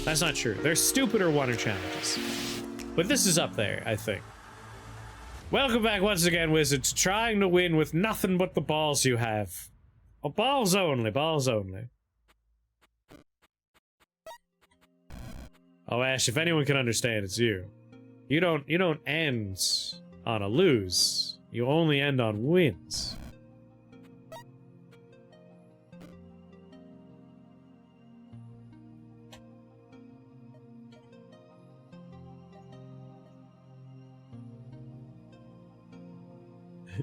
That's not true. There's stupider wonder challenges. But this is up there, I think. Welcome back once again, Wizard, to trying to win with nothing but the balls you have. Oh, balls only, balls only. Oh, Ash, if anyone can understand, it's you. You don't end on a lose. You only end on wins.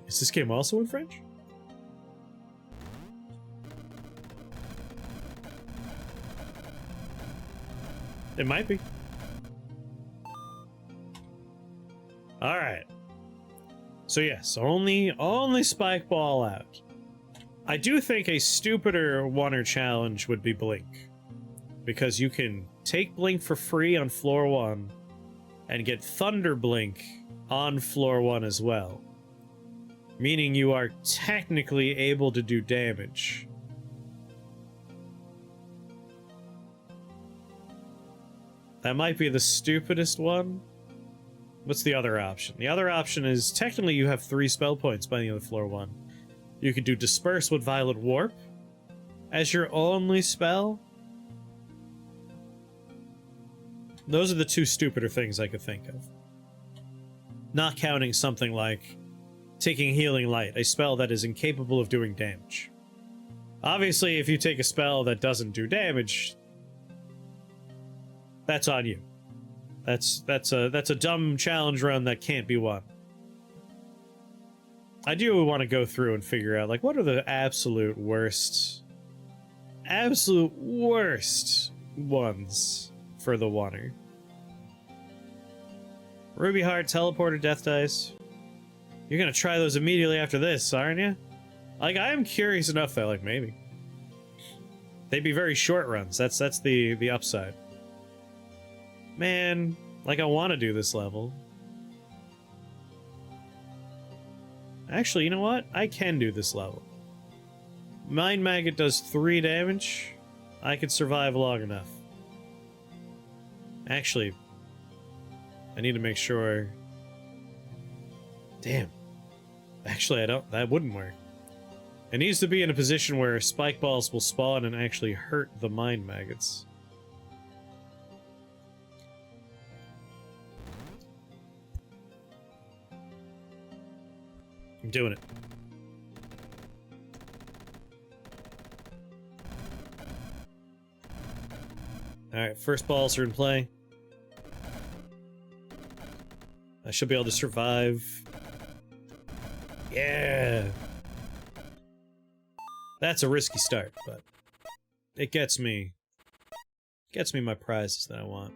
Is this game also in French? It might be. All right. So yes, only spike ball out. I do think a stupider wonder challenge would be Blink, because you can take Blink for free on floor 1 and get Thunder Blink on floor 1 as well. Meaning you are technically able to do damage. That might be the stupidest one. What's the other option? The other option is technically you have 3 spell points by the end of floor 1. You could do Disperse with Violet Warp as your only spell. Those are the 2 stupider things I could think of. Not counting something like taking Healing Light, a spell that is incapable of doing damage. Obviously, if you take a spell that doesn't do damage, that's on you. That's a dumb challenge run that can't be won. I do want to go through and figure out, like, what are the absolute worst ones for the Wanner. Ruby Heart, Teleporter, Death Dice. You're gonna try those immediately after this, aren't you? Like, I am curious enough that, like, maybe. They'd be very short runs. That's the upside. Man, like, I want to do this level. Actually, you know what? I can do this level. Mind Maggot does 3 damage. I could survive long enough. Actually, I need to make sure... Damn. Actually, that wouldn't work. It needs to be in a position where spike balls will spawn and actually hurt the Mind Maggots. I'm doing it. Alright, first balls are in play. I should be able to survive. Yeah! That's a risky start, but it gets me my prizes that I want.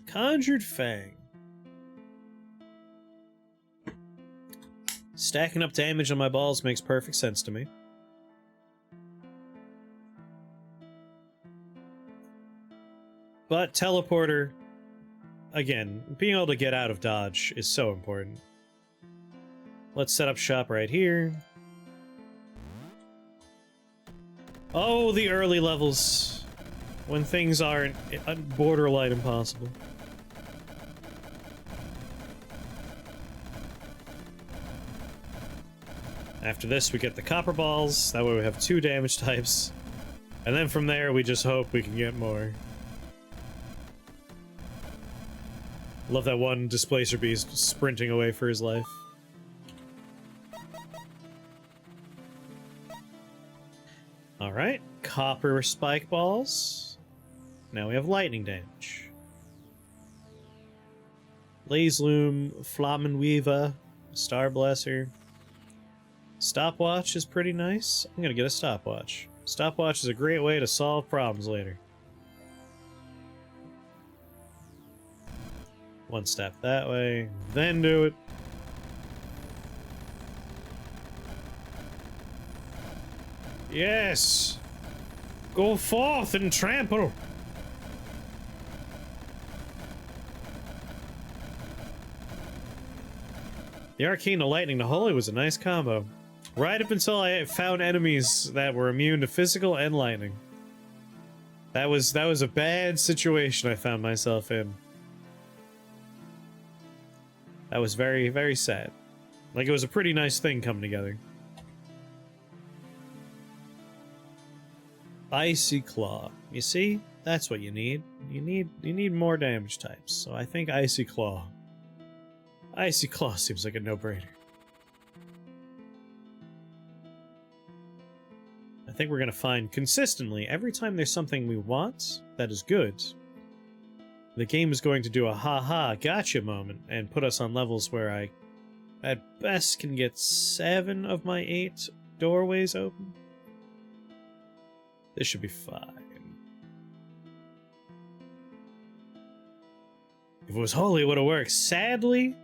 Conjured Fang. Stacking up damage on my balls makes perfect sense to me. But Teleporter, again, being able to get out of dodge is so important. Let's set up shop right here. Oh, the early levels, when things aren't borderline impossible. After this, we get the copper balls. That way we have 2 damage types. And then from there, we just hope we can get more. Love that one Displacer Beast sprinting away for his life. Alright, copper spike balls. Now we have lightning damage. Blaze Loom, Flammenweaver, Star Blesser. Stopwatch is pretty nice. I'm gonna get a stopwatch. Stopwatch is a great way to solve problems later. One step that way, then do it. Yes! Go forth and trample! The Arcane, the Lightning, the Holy was a nice combo. Right up until I found enemies that were immune to physical and lightning. That was a bad situation I found myself in. That was very, very sad. Like, it was a pretty nice thing coming together. Icy Claw. You see? That's what you need. You need more damage types. So I think Icy Claw. Icy Claw seems like a no-brainer. I think we're gonna find consistently, every time there's something we want that is good, the game is going to do a ha-ha gotcha moment and put us on levels where I, at best, can get 7 of my 8 doorways open. This should be fine. If it was holy, it would have worked. Sadly,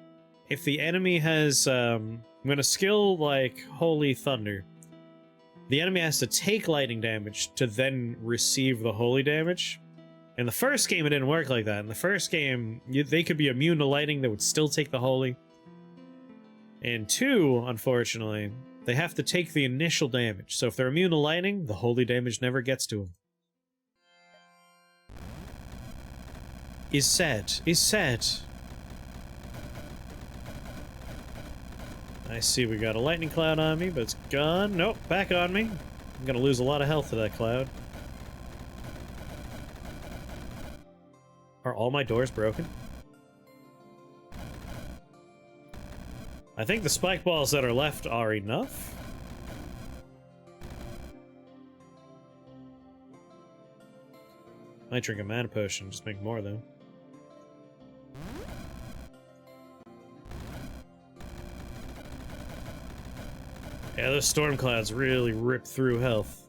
if the enemy has, I'm gonna skill, like, Holy Thunder. The enemy has to take lightning damage to then receive the holy damage. In the first game, it didn't work like that. In the first game, they could be immune to lightning, they would still take the holy. In 2, unfortunately, they have to take the initial damage. So if they're immune to lightning, the holy damage never gets to them. Is sad. Is sad. I see we got a lightning cloud on me, but it's gone. Nope, back on me. I'm gonna lose a lot of health to that cloud. Are all my doors broken? I think the spike balls that are left are enough. Might drink a mana potion, just make more though. Yeah, those storm clouds really rip through health.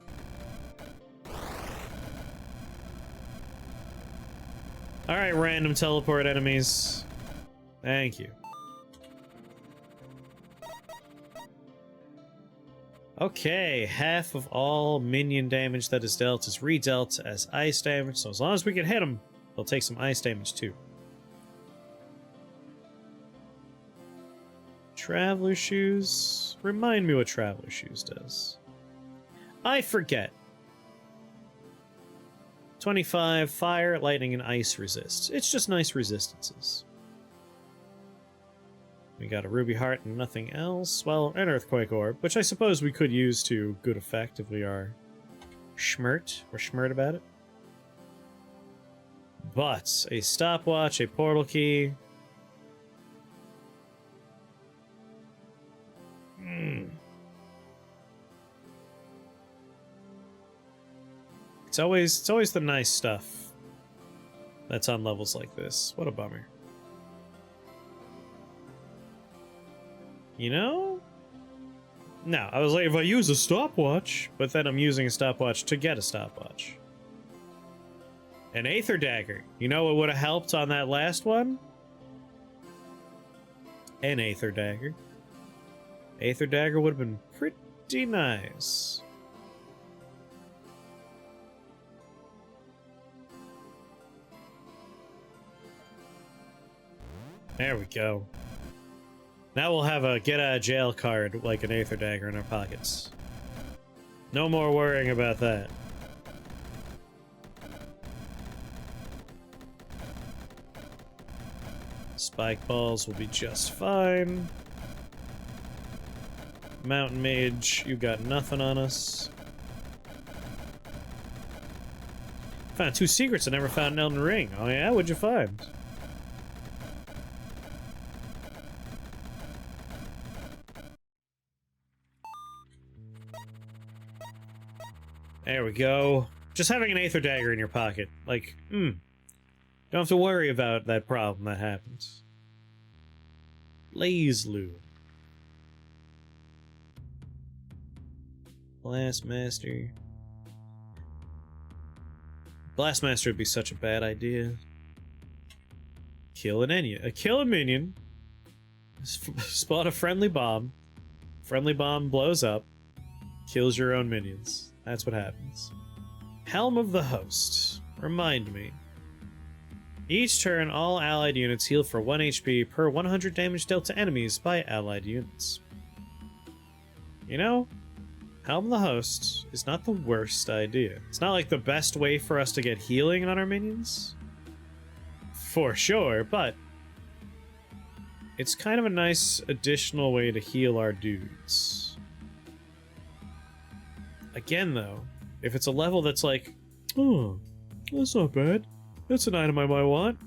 Alright, random teleport enemies. Thank you. Okay, half of all minion damage that is dealt is redealt as ice damage, so as long as we can hit them, they'll take some ice damage too. Traveler Shoes? Remind me what Traveler Shoes does. I forget. 25 fire, lightning, and ice resist. It's just nice resistances. We got a ruby heart and nothing else. Well, an earthquake orb, which I suppose we could use to good effect if we are schmert or schmert about it. But a stopwatch, a portal key. It's always the nice stuff that's on levels like this. What a bummer. You know? No, I was like, if I use a stopwatch, but then I'm using a stopwatch to get a stopwatch. An Aether Dagger. You know what would have helped on that last one? An Aether Dagger. Aether Dagger would have been pretty nice. There we go. Now we'll have a get out of jail card like an Aether Dagger in our pockets. No more worrying about that. Spike balls will be just fine. Mountain Mage, you got nothing on us. Found 2 secrets I never found in Elden Ring. Oh yeah? What'd you find? There we go. Just having an Aether Dagger in your pocket. Like, don't have to worry about that problem that happens. Blaze Loom. Blastmaster. Blastmaster would be such a bad idea. Kill an onion. Kill a minion. Spot a friendly bomb. Friendly bomb blows up. Kills your own minions. That's what happens. Helm of the Host. Remind me. Each turn, all allied units heal for 1 HP per 100 damage dealt to enemies by allied units. You know, Helm the Host is not the worst idea. It's not like the best way for us to get healing on our minions, for sure, but it's kind of a nice additional way to heal our dudes. Again, though, if it's a level that's like, oh, that's not bad, that's an item I might want,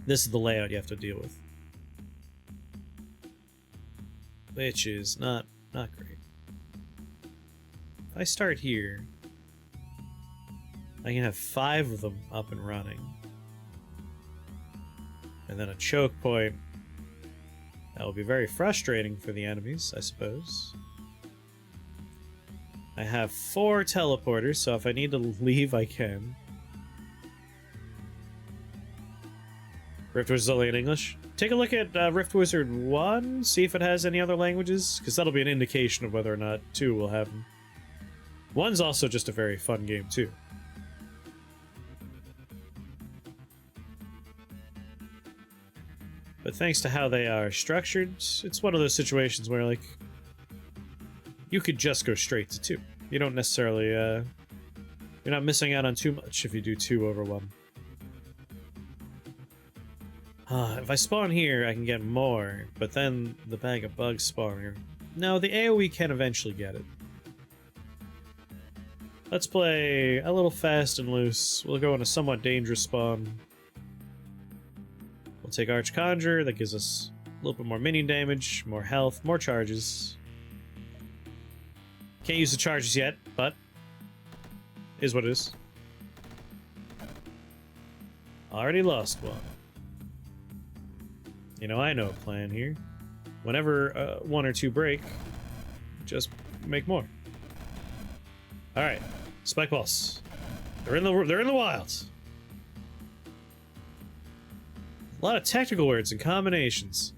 this is the layout you have to deal with. Which is not great. If I start here, I can have 5 of them up and running. And then a choke point. That will be very frustrating for the enemies, I suppose. I have 4 teleporters, so if I need to leave, I can. Rift Wizard's only in English. Take a look at Rift Wizard 1, see if it has any other languages, because that'll be an indication of whether or not 2 will have them. 1's also just a very fun game, too. But thanks to how they are structured, it's one of those situations where, like, you could just go straight to 2. You don't necessarily, you're not missing out on too much if you do 2 over 1. If I spawn here, I can get more, but then the bag of bugs spawner. No, the AoE can eventually get it. Let's play a little fast and loose. We'll go in a somewhat dangerous spawn. We'll take Archconjure, that gives us a little bit more minion damage, more health, more charges. Can't use the charges yet, but is what it is. Already lost one. You know, I know a plan here. Whenever 1 or 2 break, just make more. All right, spike balls. They're in the wilds. A lot of technical words and combinations.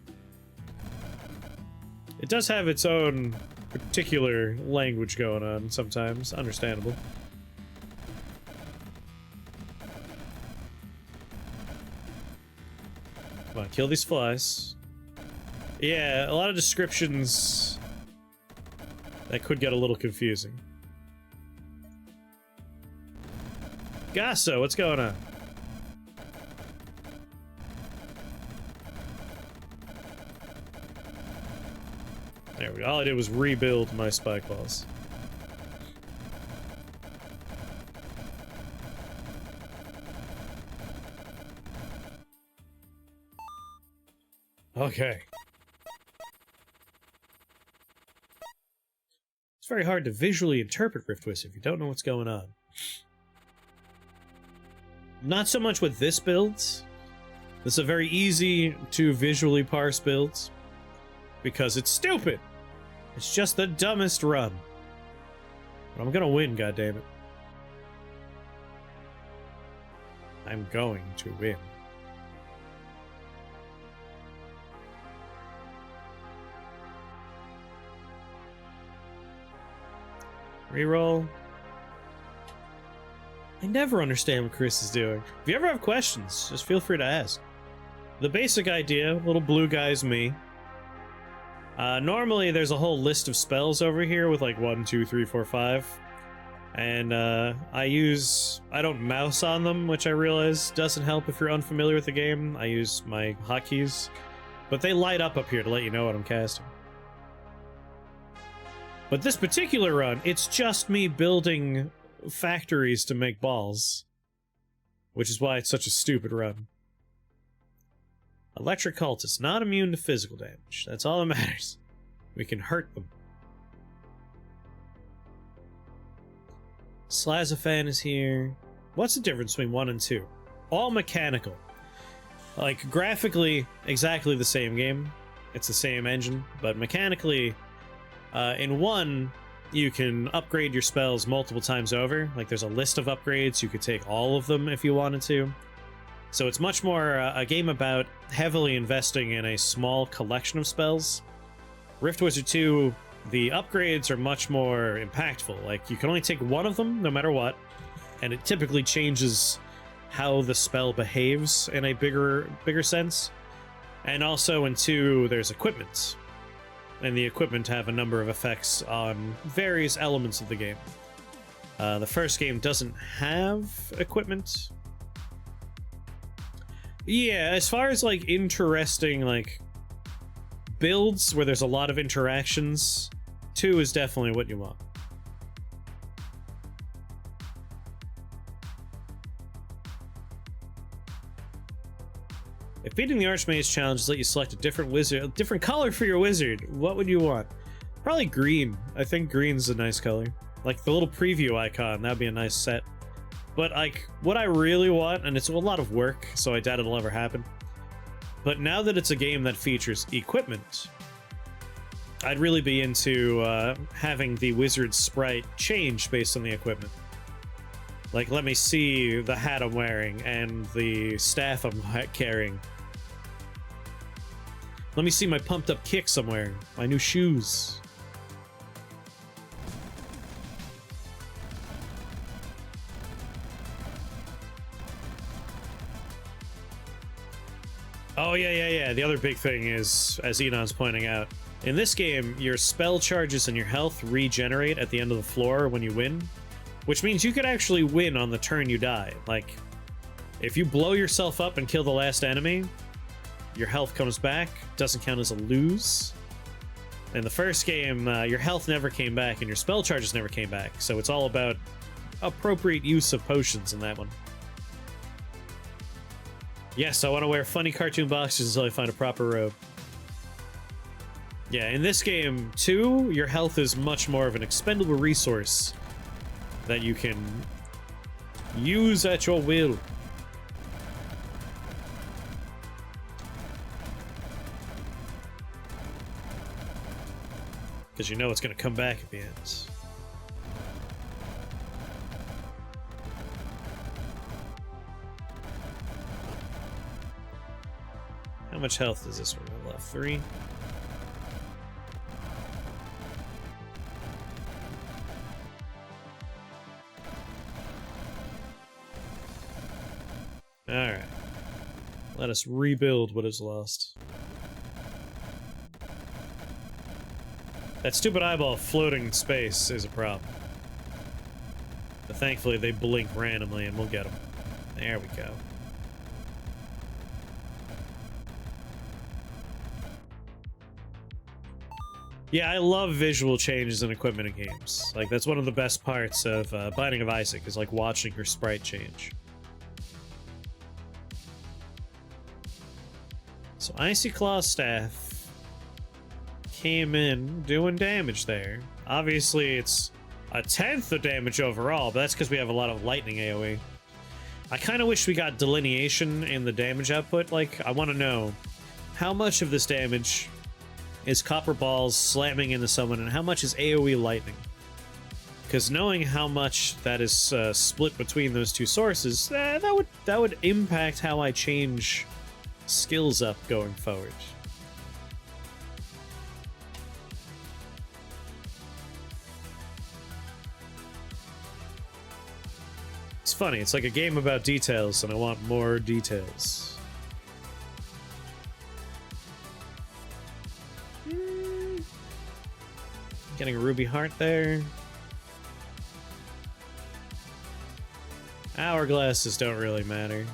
It does have its own particular language going on sometimes. Understandable. Come on, kill these flies. Yeah, a lot of descriptions that could get a little confusing. Gasso, what's going on? There we go. All I did was rebuild my spike balls. Okay. It's very hard to visually interpret Rift Wizard if you don't know what's going on. Not so much with this build. This is a very easy to visually parse build because it's stupid. It's just the dumbest run. But I'm gonna win, goddammit. I'm going to win. Reroll. I never understand what Chris is doing. If you ever have questions, just feel free to ask. The basic idea, little blue guy's me. Normally there's a whole list of spells over here with like 1, 2, 3, 4, 5. And I don't mouse on them, which I realize doesn't help if you're unfamiliar with the game. I use my hotkeys. But they light up here to let you know what I'm casting. But this particular run, it's just me building factories to make balls. Which is why it's such a stupid run. Electric cultists, not immune to physical damage. That's all that matters. We can hurt them. Slazafan is here. What's the difference between 1 and 2? All mechanical. Like, graphically, exactly the same game. It's the same engine, but mechanically, in 1, you can upgrade your spells multiple times over. Like, there's a list of upgrades. You could take all of them if you wanted to. So it's much more a game about heavily investing in a small collection of spells. Rift Wizard 2, the upgrades are much more impactful. Like, you can only take one of them, no matter what, and it typically changes how the spell behaves in a bigger sense. And also in 2, there's equipment. and the equipment have a number of effects on various elements of the game. The first game doesn't have equipment. Yeah, as far as like interesting like builds where there's a lot of interactions, 2 is definitely what you want. If beating the Archmage challenge let you select a different wizard, a different color for your wizard, what would you want? Probably green. I think green's a nice color. Like the little preview icon, that'd be a nice set. But like, what I really want, and it's a lot of work, so I doubt it'll ever happen, but now that it's a game that features equipment, I'd really be into having the wizard sprite change based on the equipment. Like, let me see the hat I'm wearing and the staff I'm carrying. Let me see my pumped up kicks I'm wearing, my new shoes. Oh, yeah. The other big thing is, as Enon's pointing out, in this game, your spell charges and your health regenerate at the end of the floor when you win, which means you could actually win on the turn you die. Like, if you blow yourself up and kill the last enemy, your health comes back, doesn't count as a lose. In the first game, your health never came back and your spell charges never came back, so it's all about appropriate use of potions in that one. Yes, I want to wear funny cartoon boxers until I find a proper robe. Yeah, in this game, too, your health is much more of an expendable resource that you can use at your will. Because you know it's going to come back at the end. How much health does this one have left? 3? Alright. Let us rebuild what is lost. That stupid eyeball floating in space is a problem. But thankfully they blink randomly and we'll get them. There we go. Yeah, I love visual changes in equipment in games. Like, that's one of the best parts of Binding of Isaac, is like watching her sprite change. So Icy Claw Staff came in doing damage there. Obviously, it's a 10th of damage overall, but that's because we have a lot of lightning AoE. I kind of wish we got delineation in the damage output. Like, I want to know how much of this damage is copper balls slamming into someone and how much is AoE lightning. Because knowing how much that is split between those two sources, that would impact how I change skills up going forward. It's funny, it's like a game about details and I want more details. Getting a ruby heart there. Hourglasses don't really matter.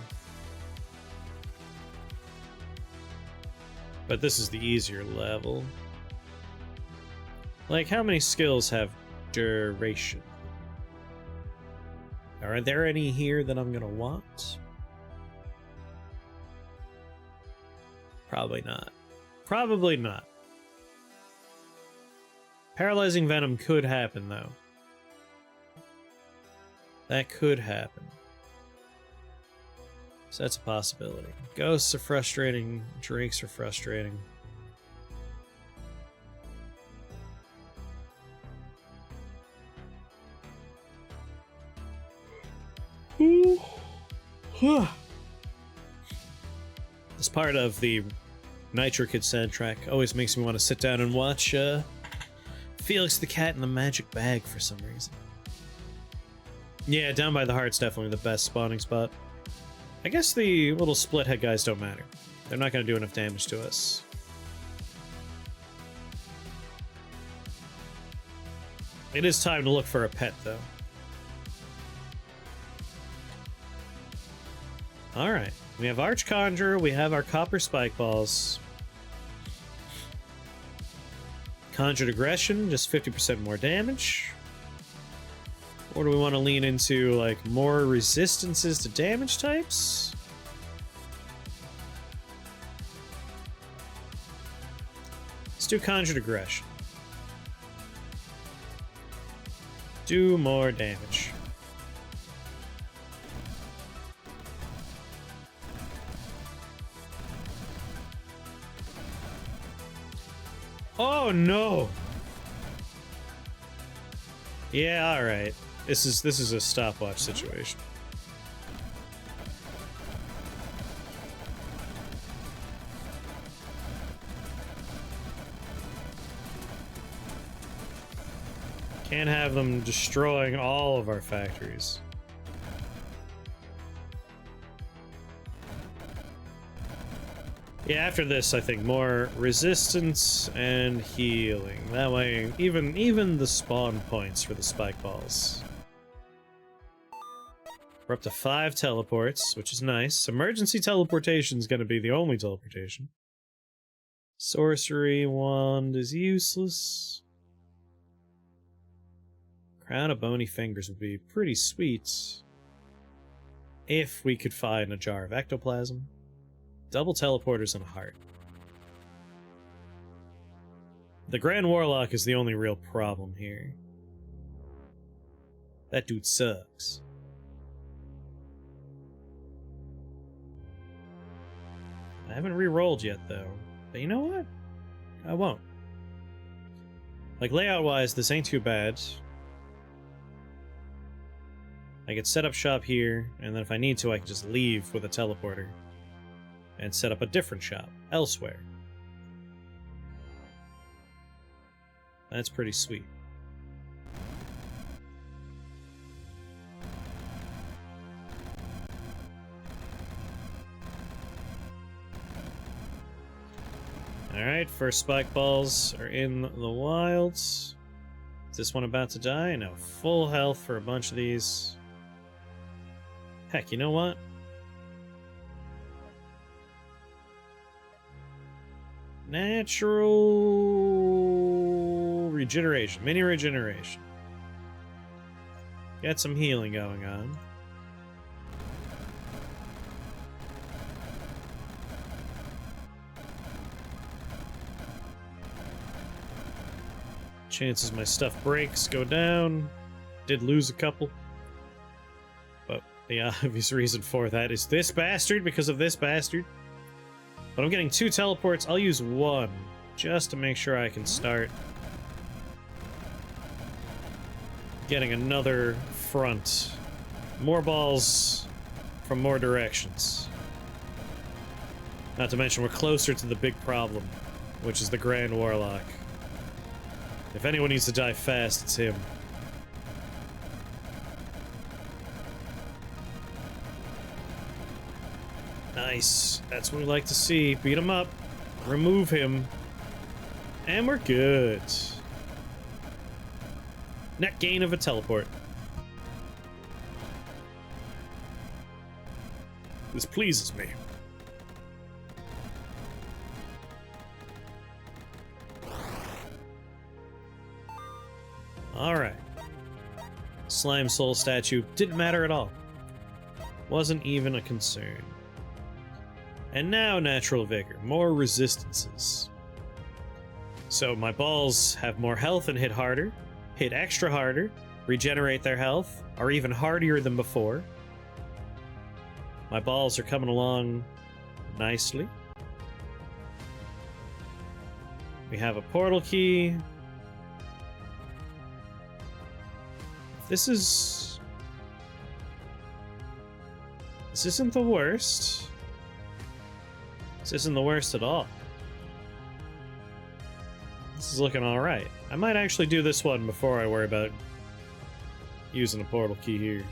But this is the easier level. Like, how many skills have duration? Are there any here that I'm gonna want? Probably not. Probably not. Paralyzing Venom could happen, though. That could happen. So that's a possibility. Ghosts are frustrating. Drakes are frustrating. This part of the Nitro Kid soundtrack always makes me want to sit down and watch Felix the Cat in the Magic Bag for some reason. Yeah, down by the heart's definitely the best spawning spot. I guess the little split head guys don't matter. They're not going to do enough damage to us. It is time to look for a pet, though. Alright, we have Archconjurer, we have our Copper Spike Balls. Conjured Aggression, just 50% more damage. Or do we want to lean into, like, more resistances to damage types? Let's do Conjured Aggression. Do more damage. Oh no! Yeah, alright. This is a stopwatch situation. Can't have them destroying all of our factories. Yeah, after this, I think more resistance and healing. That way, even the spawn points for the spike balls. We're up to 5 teleports, which is nice. Emergency teleportation is going to be the only teleportation. Sorcery wand is useless. Crown of Bony Fingers would be pretty sweet if we could find a jar of ectoplasm. Double teleporters and a heart. The Grand Warlock is the only real problem here. That dude sucks. I haven't re-rolled yet, though. But you know what? I won't. Like, layout-wise, this ain't too bad. I could set up shop here, and then if I need to, I can just leave with a teleporter and set up a different shop elsewhere. That's pretty sweet. Alright, first spike balls are in the wilds. Is this one about to die? No, full health for a bunch of these. Heck, you know what? Natural regeneration, mini regeneration. Got some healing going on. Chances my stuff breaks go down. Did lose a couple. But the obvious reason for that is this bastard, because of this bastard. But I'm getting 2 teleports. I'll use 1 just to make sure I can start getting another front. More balls from more directions. Not to mention we're closer to the big problem, which is the Grand Warlock. If anyone needs to die fast, it's him. Nice. That's what we like to see. Beat him up. Remove him. And we're good. Net gain of a teleport. This pleases me. Alright. Slime Soul statue didn't matter at all. Wasn't even a concern. And now Natural Vigor. More resistances. So my balls have more health and hit harder. Hit extra harder. Regenerate their health. Are even hardier than before. My balls are coming along nicely. We have a portal key. This isn't the worst. This isn't the worst at all. This is looking alright. I might actually do this one before I worry about using a portal key here.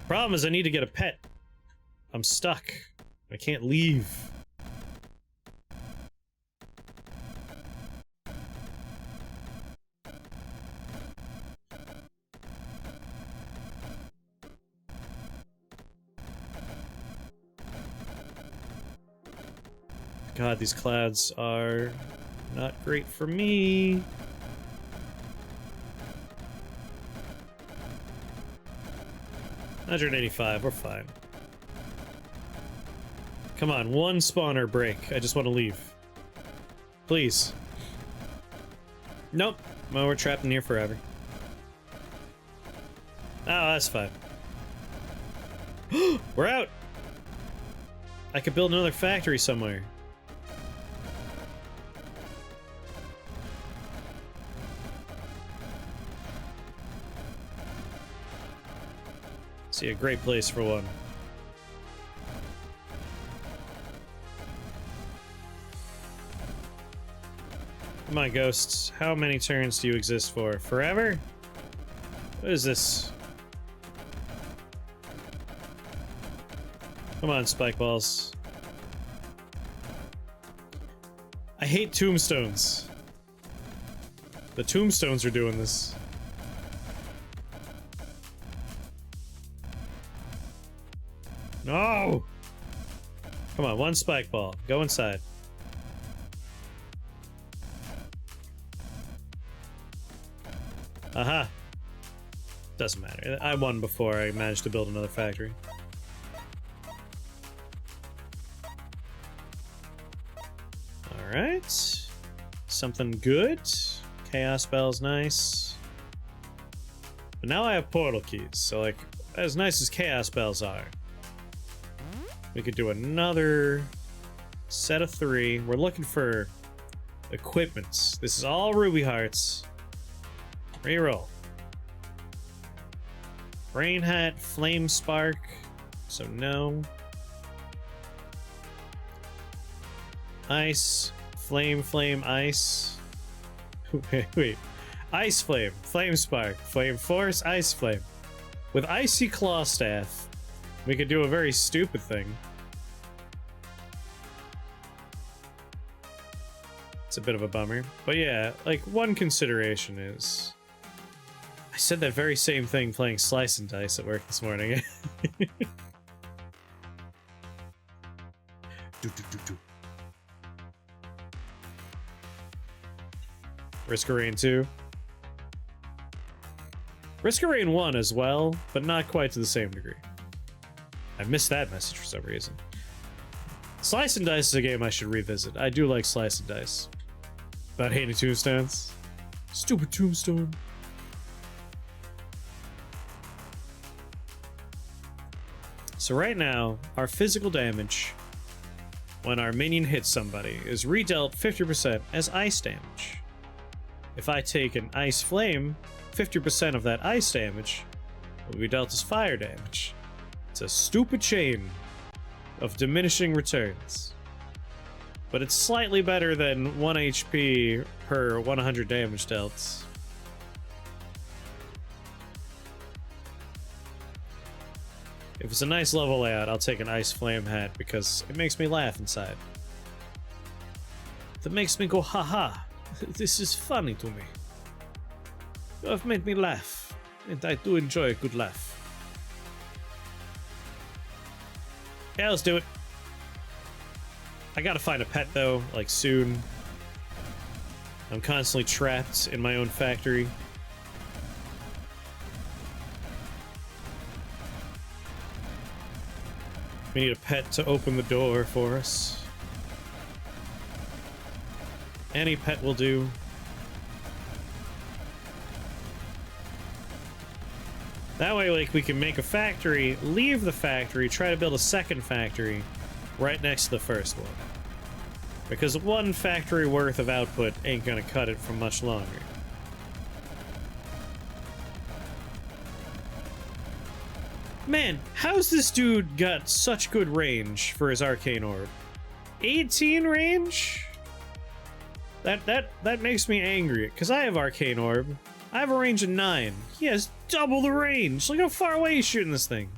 Problem is I need to get a pet. I'm stuck. I can't leave. God, these clouds are not great for me. $185, we're fine. Come on, one spawner break. I just want to leave. Please. Nope. Well, we're trapped in here forever. Oh, that's fine. We're out! I could build another factory somewhere. See, a great place for one. Come on, ghosts. How many turns do you exist for? Forever? What is this? Come on, spike balls. I hate tombstones. The tombstones are doing this. No! Come on, one spike ball. Go inside. Aha! Doesn't matter. I won before I managed to build another factory. Alright. Something good. Chaos spell's nice. But now I have portal keys, so like, as nice as chaos spells are, we could do another set of 3. We're looking for equipments. This is all ruby hearts. Reroll. Brain hat, flame spark. So no. Ice, flame, ice. Wait. Ice flame, flame spark, flame force, ice flame. With icy claw staff, we could do a very stupid thing. It's a bit of a bummer. But yeah, like, one consideration is... I said that very same thing playing Slice and Dice at work this morning. Risk of Rain 2. Risk of Rain 1 as well, but not quite to the same degree. I missed that message for some reason. Slice and Dice is a game I should revisit. I do like Slice and Dice. About hating tombstones. Stupid tombstone. So right now, our physical damage when our minion hits somebody is redealt 50% as ice damage. If I take an ice flame, 50% of that ice damage will be dealt as fire damage. It's a stupid chain of diminishing returns. But it's slightly better than 1 HP per 100 damage dealt. If it's a nice level layout, I'll take an ice flame hat because it makes me laugh inside. That makes me go, haha, this is funny to me. You have made me laugh, and I do enjoy a good laugh. Yeah, let's do it. I gotta find a pet though, like soon. I'm constantly trapped in my own factory. We need a pet to open the door for us. Any pet will do. That way, like, we can make a factory, leave the factory, try to build a second factory right next to the first one. Because one factory worth of output ain't gonna cut it for much longer. Man, how's this dude got such good range for his arcane orb? 18 range? That makes me angry, because I have arcane orb. I have a range of 9. He has double the range. Look how far away he's shooting this thing.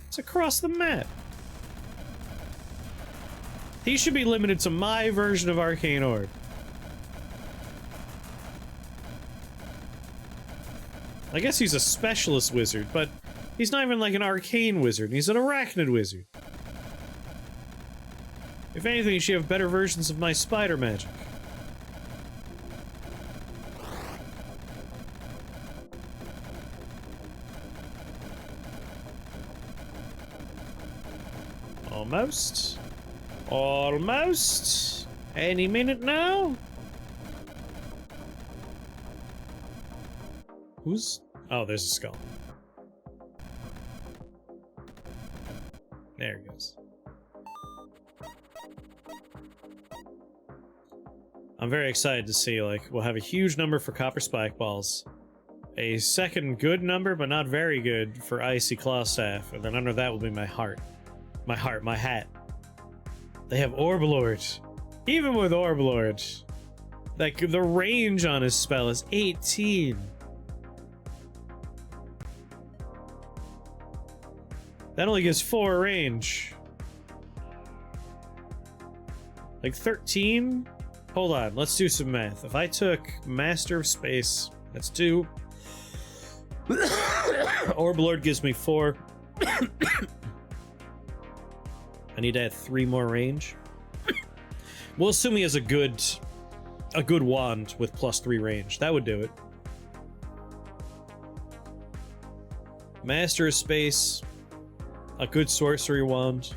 It's across the map. He should be limited to my version of arcane orb. I guess he's a specialist wizard, but he's not even like an arcane wizard. He's an arachnid wizard. If anything, you should have better versions of my spider magic. Almost. Almost. Any minute now? Who's... Oh, there's a skull. There it goes. I'm very excited to see, like, we'll have a huge number for copper spike balls, a second good number, but not very good, for icy claw staff, and then under that will be my heart. My hat. They have Orblord. Even with Orblord, like, the range on his spell is 18. That only gives 4 range. Like 13? Hold on, let's do some math. If I took Master of Space, that's 2. Orblord gives me 4. I need to add 3 more range. We'll assume he has a good wand with +3 range. That would do it. Master of Space, a good sorcery wand.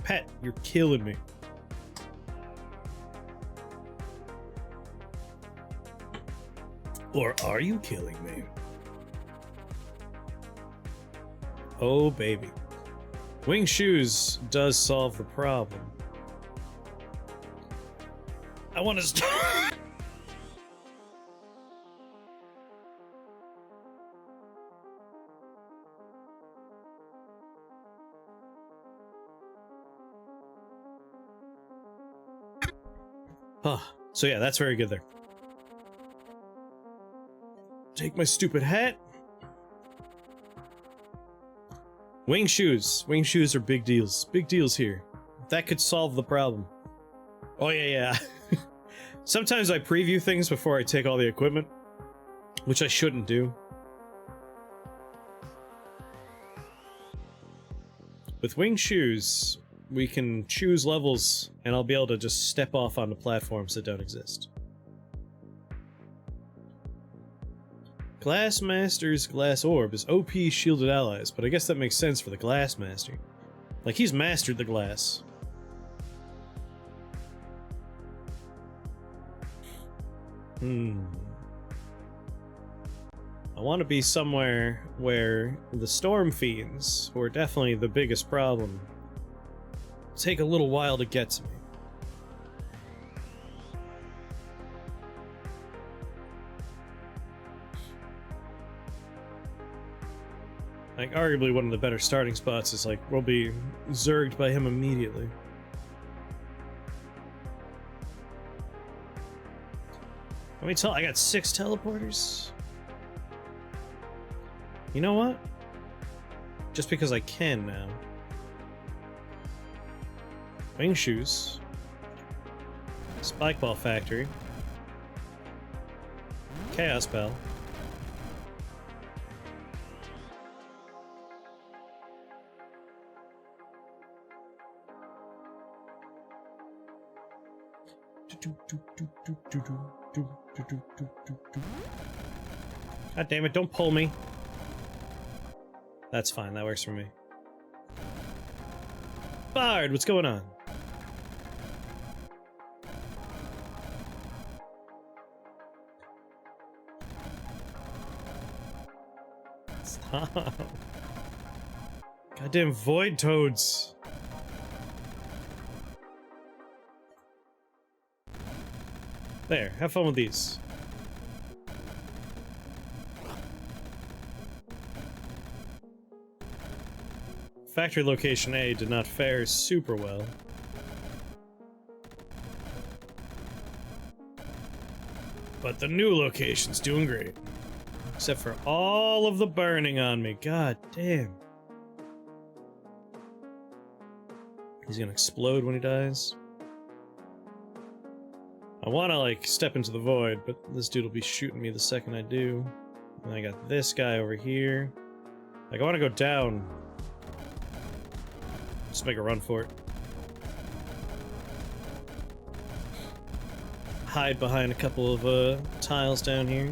Pet, you're killing me. Or are you killing me? Oh, baby. Wing shoes does solve the problem. I want to start. So yeah, that's very good there. Take my stupid hat. Wing shoes. Wing shoes are big deals. Big deals here. That could solve the problem. Oh yeah. Sometimes I preview things before I take all the equipment, which I shouldn't do. With wing shoes, we can choose levels, and I'll be able to just step off onto platforms that don't exist. Glass Master's Glass Orb is OP shielded allies, but I guess that makes sense for the Glass Master. Like, he's mastered the glass. I want to be somewhere where the Storm Fiends, who are definitely the biggest problem, take a little while to get to me. Like, arguably one of the better starting spots is, like, we'll be zerged by him immediately. Let me tell, I got 6 teleporters. You know what? Just because I can now. Wing shoes. Spike ball factory. Chaos bell. God damn it, don't pull me. That's fine, that works for me. Bard, what's going on? Stop. Goddamn void toads. There, have fun with these. Factory location A did not fare super well. But the new location's doing great. Except for all of the burning on me. God damn. He's gonna explode when he dies. I wanna, like, step into the void, but this dude will be shooting me the second I do. And I got this guy over here. Like, I wanna go down. Just make a run for it. Hide behind a couple of tiles down here.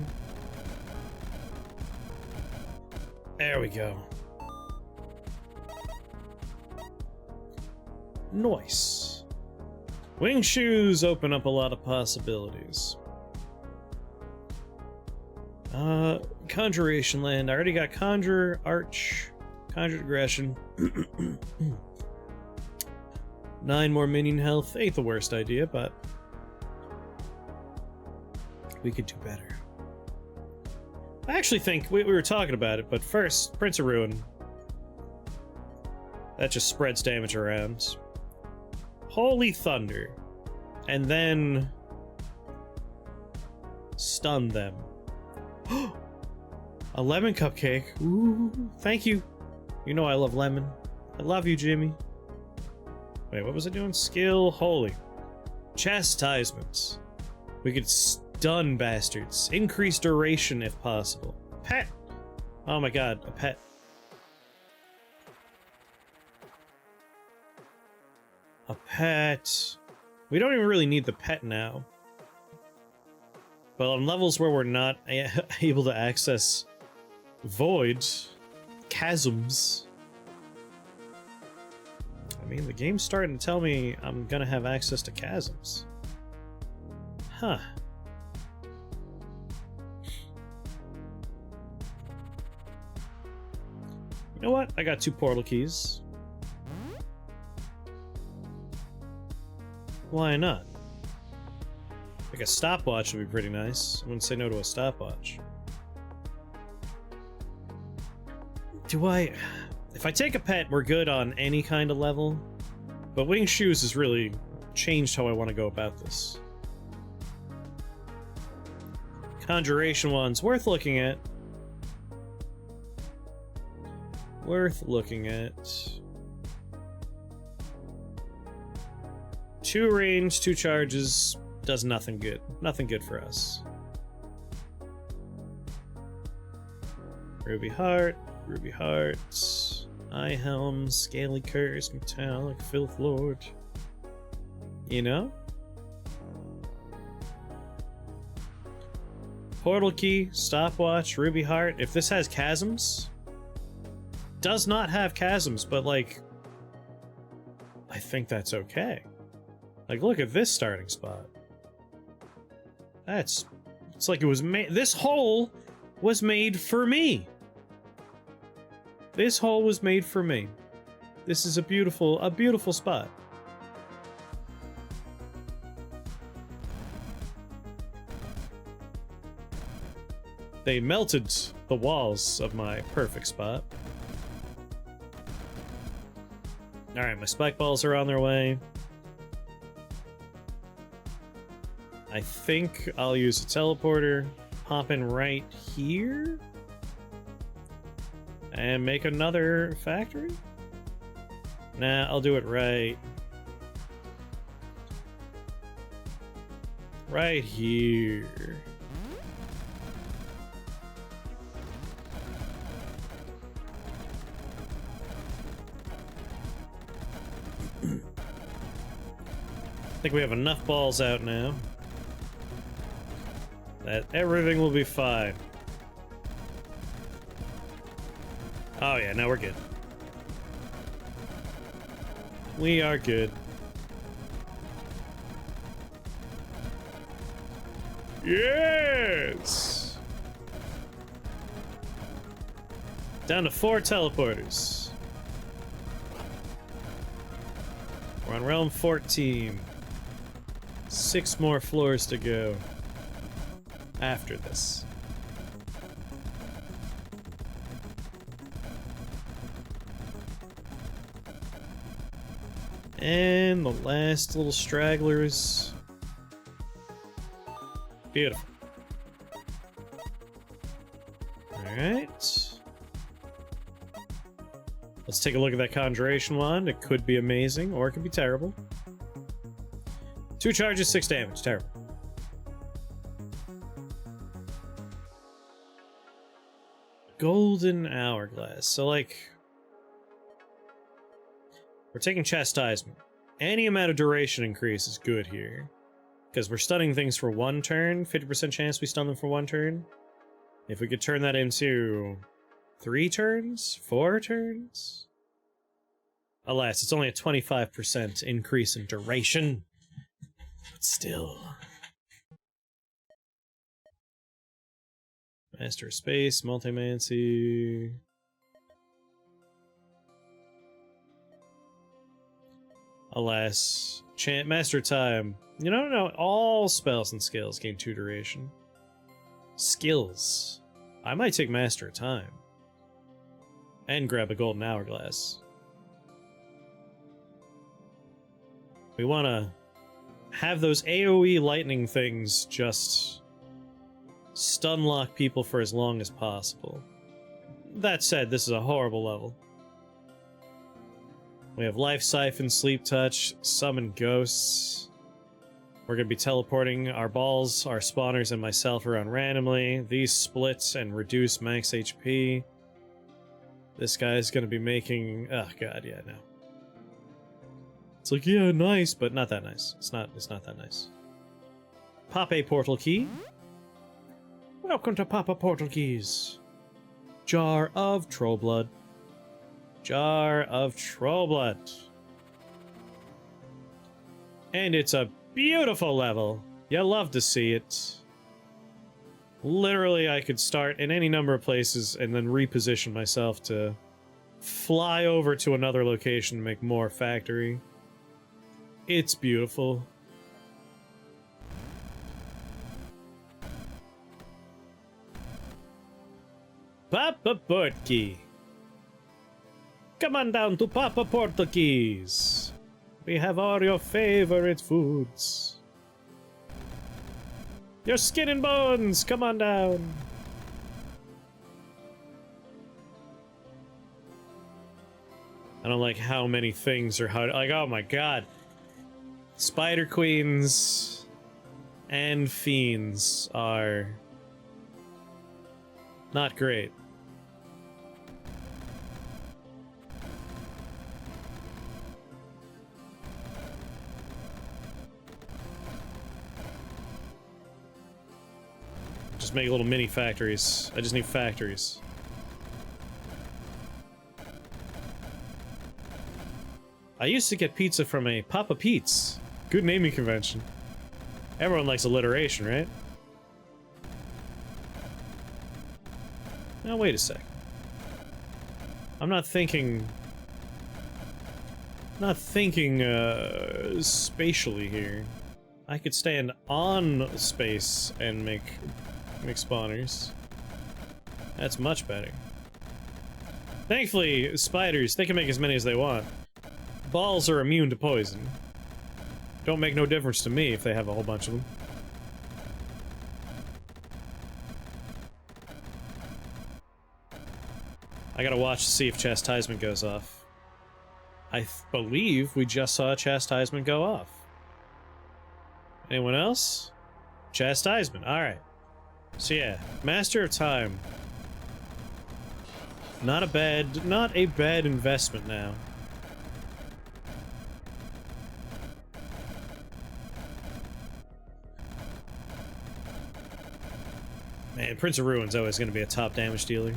There we go. Nice. Wing shoes open up a lot of possibilities. Conjuration land. I already got Conjure, Arch, Conjure Aggression. 9 more minion health. Ain't the worst idea, but we could do better. I actually think we were talking about it, but first, Prince of Ruin. That just spreads damage around. Holy Thunder. And then stun them. A lemon cupcake. Ooh, thank you. You know I love lemon. I love you, Jimmy. Wait, what was I doing? Skill, holy. Chastisement. We could stun bastards. Increase duration if possible. Pet. Oh my god, a pet. A pet. We don't even really need the pet now. But on levels where we're not able to access voids, chasms. I mean, the game's starting to tell me I'm gonna have access to chasms. Huh. You know what? I got 2 portal keys. Why not? Like a stopwatch would be pretty nice. I wouldn't say no to a stopwatch. If I take a pet, we're good on any kind of level. But wing shoes has really changed how I want to go about this. Conjuration wands, worth looking at. Worth looking at. 2 range, 2 charges. Does nothing good. Nothing good for us. Ruby Heart, Eye Helm, Scaly Curse, Metallic, Filth Lord. You know? Portal Key, Stopwatch, Ruby Heart. If this has chasms, does not have chasms, but like, I think that's okay. Like, look at this starting spot. It's like it was made. This hole was made for me. This hole was made for me. This is a beautiful spot. They melted the walls of my perfect spot. Alright, my spike balls are on their way. I think I'll use a teleporter, hop in right here, and make another factory? Nah, I'll do it right here. I think we have enough balls out now that everything will be fine. Oh yeah, now we're good. We are good. Yes! Down to 4 teleporters. We're on realm 14. 6 more floors to go after this. And the last little stragglers. Beautiful. Alright. Let's take a look at that Conjuration Wand. It could be amazing, or it could be terrible. 2 charges, 6 damage. Terrible. Golden Hourglass. So, like, We're taking chastisement. Any amount of duration increase is good here. Because we're stunning things for 1 turn, 50% chance we stun them for 1 turn. If we could turn that into 3 turns? 4 turns? Alas, it's only a 25% increase in duration. But still. Master of Space, Multimancy. Alas. Master Time. You know, no, all spells and skills gain 2 duration. Skills. I might take Master of Time. And grab a golden hourglass. We want to have those AoE lightning things just stun lock people for as long as possible. That said, this is a horrible level. We have Life Siphon, Sleep Touch, Summon Ghosts. We're going to be teleporting our balls, our spawners, and myself around randomly. These splits and reduce max HP. This guy's going to be making... Oh god, yeah, no. It's like, yeah, nice, but not that nice. It's not that nice. Pop a portal key. Welcome to Papa Portal Keys. Jar of Troll Blood. Jar of Troll Blood. And it's a beautiful level. You love to see it. Literally, I could start in any number of places and then reposition myself to fly over to another location to make more factory. It's beautiful. Papa Portkey. Come on down to Papa Portkey's. We have all your favorite foods. Your skin and bones, come on down. I don't like how many things are hard. Like, oh my god. Spider Queens and Fiends are not great. Just make little mini factories. I just need factories. I used to get pizza from a Papa Pete's. Good naming convention. Everyone likes alliteration, right? Now wait a sec. I'm not thinking spatially here. I could stand on space and make spawners. That's much better. Thankfully, spiders, they can make as many as they want. Balls are immune to poison. Don't make no difference to me if they have a whole bunch of them. I gotta watch to see if chastisement goes off. I believe we just saw chastisement go off. Anyone else? Chastisement, alright. So yeah, Master of Time. Not a bad investment now. Man, Prince of Ruin's always going to be a top damage dealer.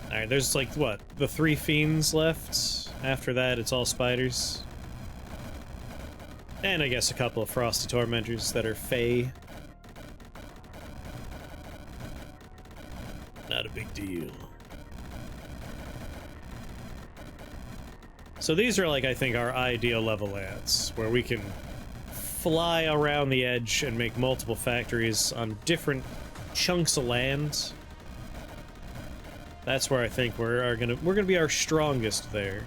Alright, there's like, what, the 3 fiends left? After that, it's all spiders. And I guess a couple of frosty tormentors that are fey. Not a big deal. So these are like, I think, our ideal level ants, where we can fly around the edge and make multiple factories on different chunks of land. That's where I think we're gonna be our strongest there.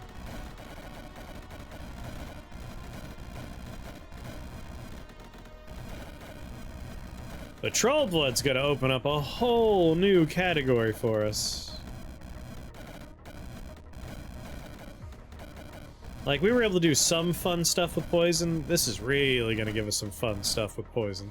But Troll Blood's gonna open up a whole new category for us. Like, we were able to do some fun stuff with poison. This is really gonna give us some fun stuff with poison.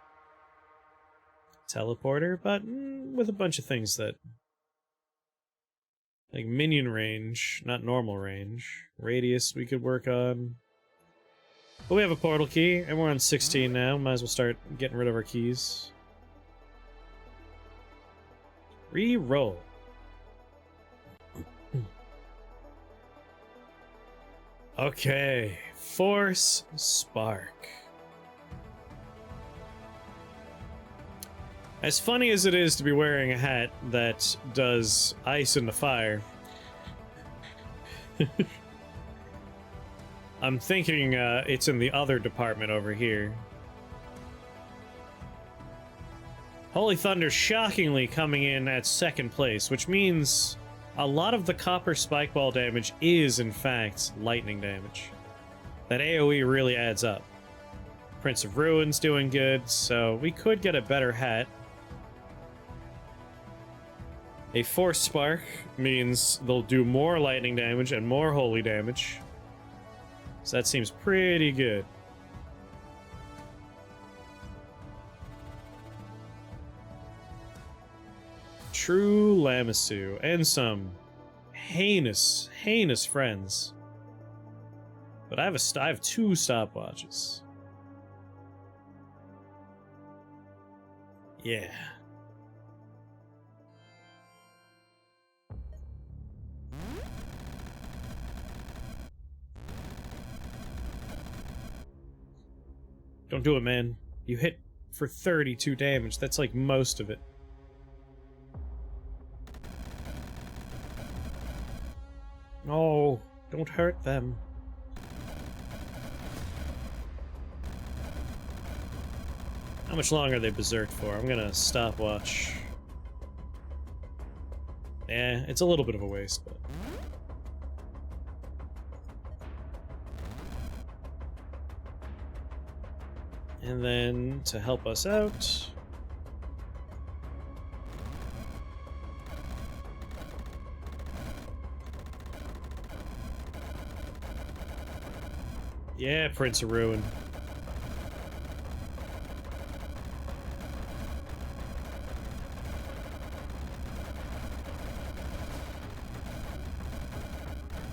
teleporter, but with a bunch of things that... Like minion range, not normal range. Radius we could work on. But we have a portal key, and we're on 16 now. Might as well start getting rid of our keys. Re-roll. Okay. Force Spark. As funny as it is to be wearing a hat that does ice into fire, I'm thinking it's in the other department over here. Holy Thunder shockingly coming in at second place, which means a lot of the copper spike ball damage is, in fact, lightning damage. That AoE really adds up. Prince of Ruins doing good, so we could get a better hat. A Force Spark means they'll do more lightning damage and more holy damage. So that seems pretty good. True Lamassu and some heinous, heinous friends. But I have 2 stopwatches. Yeah. Don't do it, man. You hit for 32 damage. That's like most of it. Oh, don't hurt them. How much longer are they berserked for? I'm gonna stopwatch. Yeah, it's a little bit of a waste, but... And then, to help us out... Yeah, Prince of Ruin.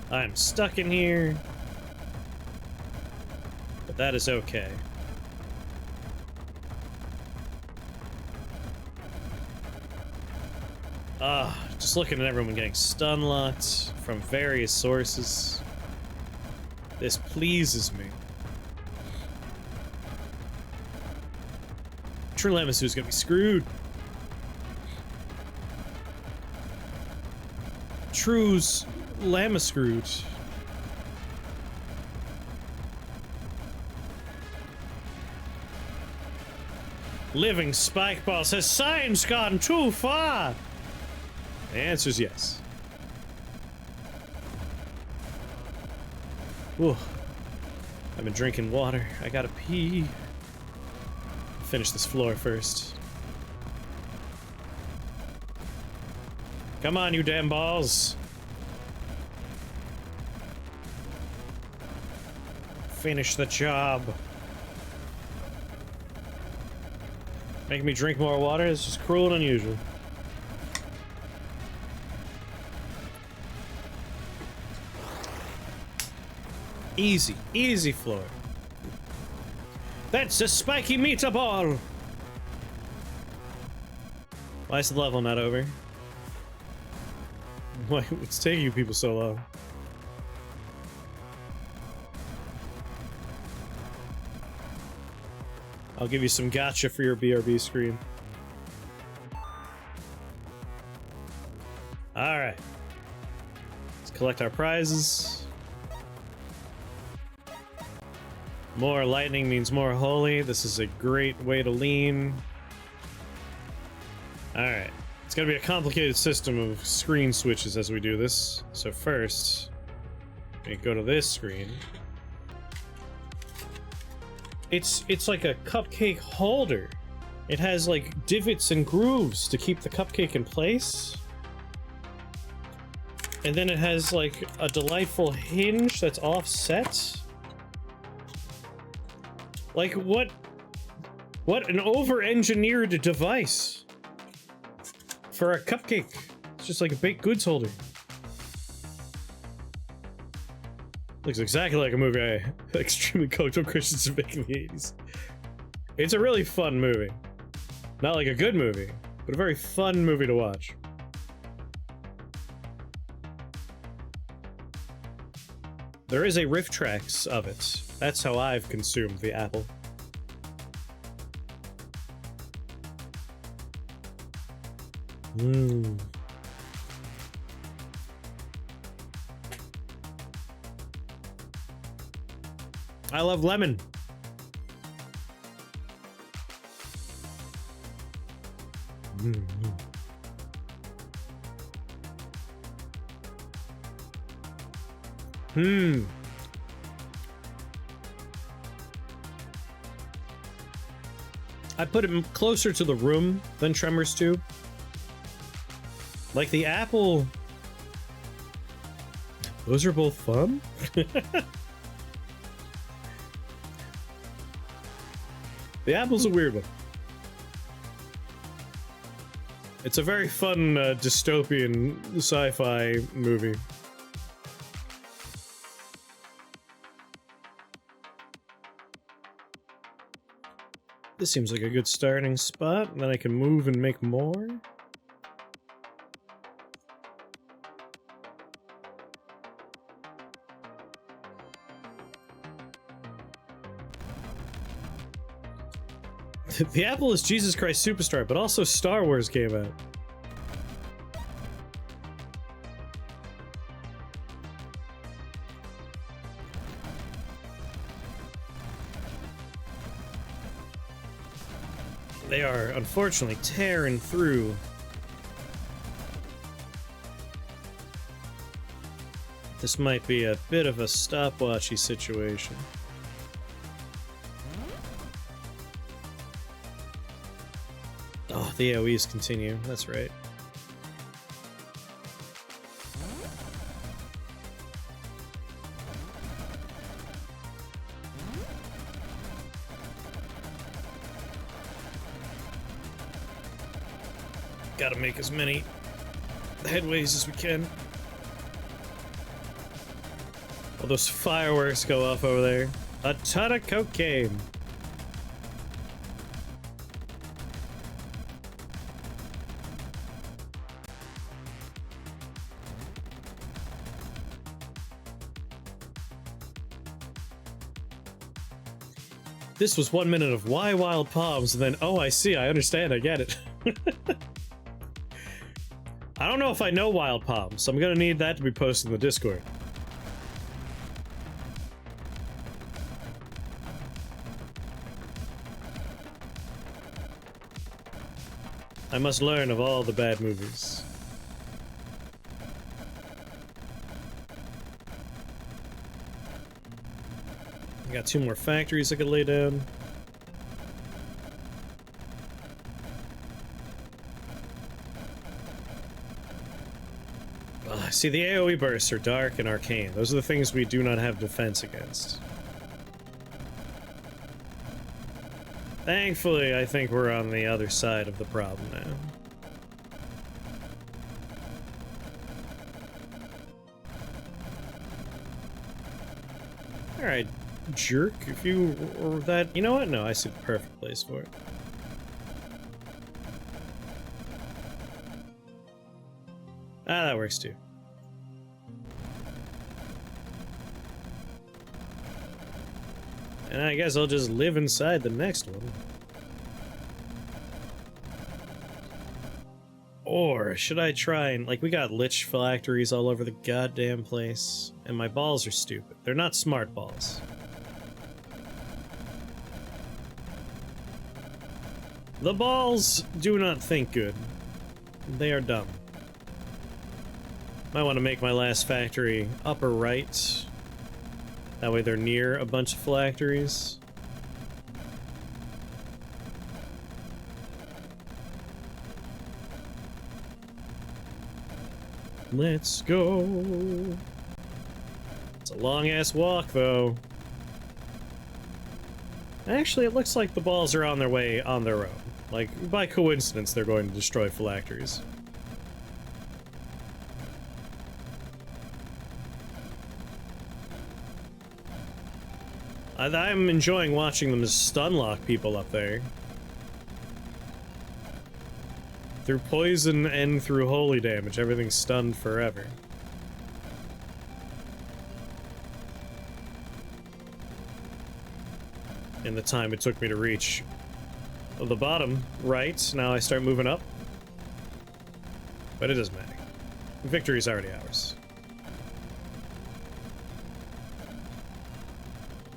I'm stuck in here. But that is okay. Just looking at everyone getting stun locked from various sources. This pleases me. True Lamassu's gonna be screwed. True's Lama screwed. Living Spike Ball says science gone too far. The answer is yes. Ooh. I've been drinking water. I gotta pee. Finish this floor first. Come on, you damn balls. Finish the job. Making me drink more water is just cruel and unusual. Easy, easy floor. That's a spiky meatball! Why is the level not over? Why, what's taking you people so long? I'll give you some gotcha for your BRB screen. Alright. Let's collect our prizes. More lightning means more holy. This is a great way to lean. Alright. It's gonna be a complicated system of screen switches as we do this. So first, we go to this screen. It's like a cupcake holder. It has like divots and grooves to keep the cupcake in place. And then it has like a delightful hinge that's offset. Like what What an over-engineered device for a cupcake. It's just like a baked goods holder. Looks exactly like a movie I extremely cultural Christians make in the 80s. It's a really fun movie. Not like a good movie, but a very fun movie to watch. There is a riff tracks of it. That's how I've consumed the apple. Mmm. I love lemon. I put it closer to the room than Tremors 2. Like the apple. Those are both fun. The apple's a weird one. It's a very fun dystopian sci-fi movie. This seems like a good starting spot, and then I can move and make more. The apple is Jesus Christ Superstar, but also Star Wars came out. They are unfortunately tearing through. This might be a bit of a stopwatchy situation. Oh, the AoEs continue. That's right. Gotta make as many headways as we can. All those fireworks go off over there. A ton of cocaine. This was 1 minute of why wild palms, and then, oh, I see, I understand, I get it. I don't know if I know wild palms, so I'm gonna need that to be posted in the Discord. I must learn of all the bad movies. I got 2 more factories I could lay down. See, the AoE bursts are dark and arcane. Those are the things we do not have defense against. Thankfully, I think we're on the other side of the problem now. Alright, jerk, if you were that... You know what? No, I see the perfect place for it. Ah, that works too. And I guess I'll just live inside the next one. Or should I try and... Like, we got lich phylacteries all over the goddamn place. And my balls are stupid. They're not smart balls. The balls do not think good. They are dumb. Might want to make my last factory upper right. That way they're near a bunch of phylacteries. Let's go. It's a long-ass walk, though. Actually, it looks like the balls are on their way on their own. Like, by coincidence, they're going to destroy phylacteries. I'm enjoying watching them stunlock people up there. Through poison and through holy damage, everything's stunned forever. In the time it took me to reach the bottom right, now I start moving up. But it doesn't matter. Victory's already ours.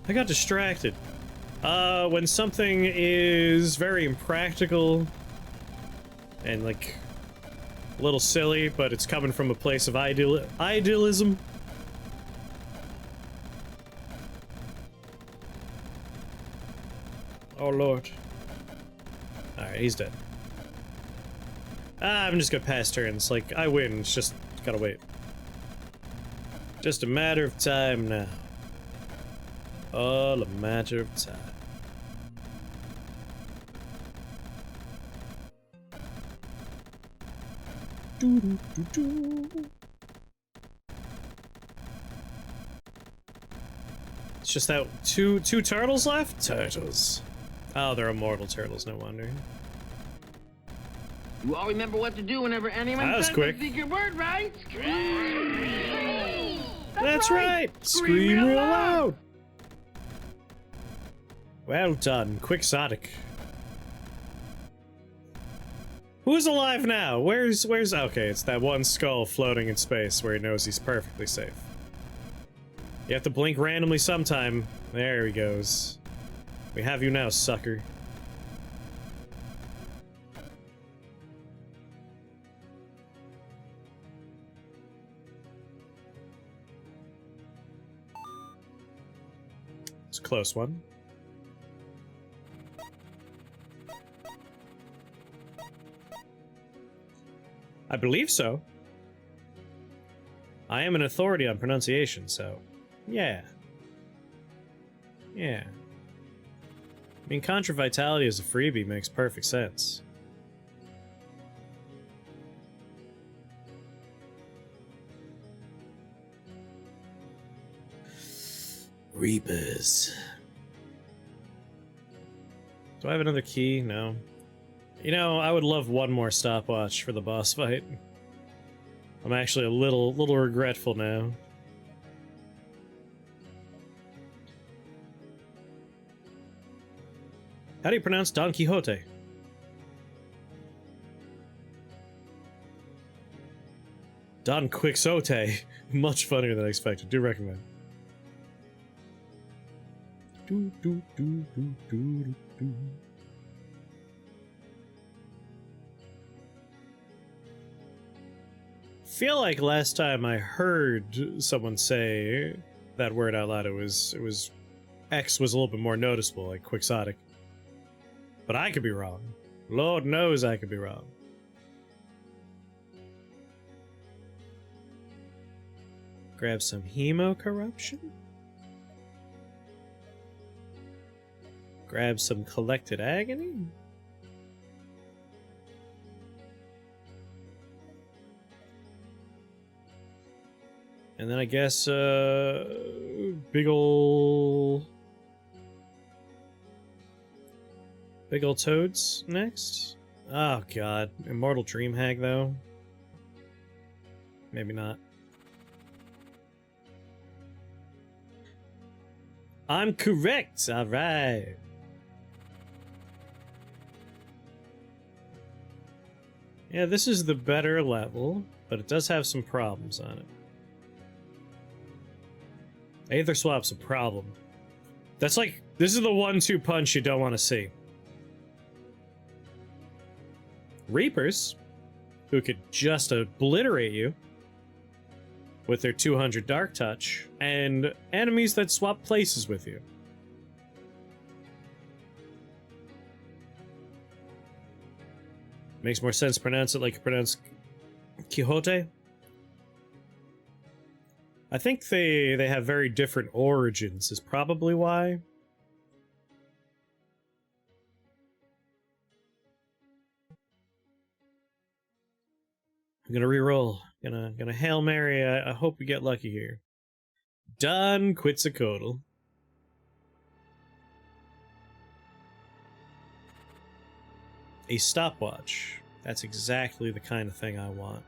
I got distracted. When something is very impractical and, like, a little silly, but it's coming from a place of idealism. Oh, Lord. Alright, he's dead. I'm just gonna pass turns. Like, I win. It's just gotta wait. Just a matter of time now. All a matter of time. Doo -doo -doo -doo. It's just that two turtles left? Turtles. Oh, they're immortal turtles, no wonder. You all remember what to do whenever anyone That was says quick. the secret word, right? Scream! That's right! Scream real loud! Well done, Quixotic. Who's alive now? Where's okay, it's that one skull floating in space where he knows he's perfectly safe. You have to blink randomly sometime. There he goes. We have you now, sucker. It's a close one. I believe so. I am an authority on pronunciation, so yeah. Yeah. I mean, Contra Vitality as a freebie makes perfect sense. Reapers. Do I have another key? No. You know, I would love one more stopwatch for the boss fight. I'm actually a little regretful now. How do you pronounce Don Quixote? Don Quixote. Much funnier than I expected. Do recommend. Do, do, do, do, do, do. Feel like last time I heard someone say that word out loud, it was X was a little bit more noticeable, like Quixotic. But I could be wrong. Lord knows I could be wrong. Grab some hemo corruption. Grab some collected agony. And then I guess, big ol' toads next? Oh god, Immortal Dream Hag though? Maybe not. I'm correct, alright. Yeah, this is the better level, but it does have some problems on it. Aether Swap's a problem. That's like, this is the 1-2 punch you don't want to see. Reapers, who could just obliterate you with their 200 Dark Touch, and enemies that swap places with you. Makes more sense to pronounce it like you pronounce Quixote. I think they have very different origins, is probably why. I'm gonna reroll. Gonna Hail Mary. I hope we get lucky here. Done. Quetzalcoatl. A stopwatch. That's exactly the kind of thing I want.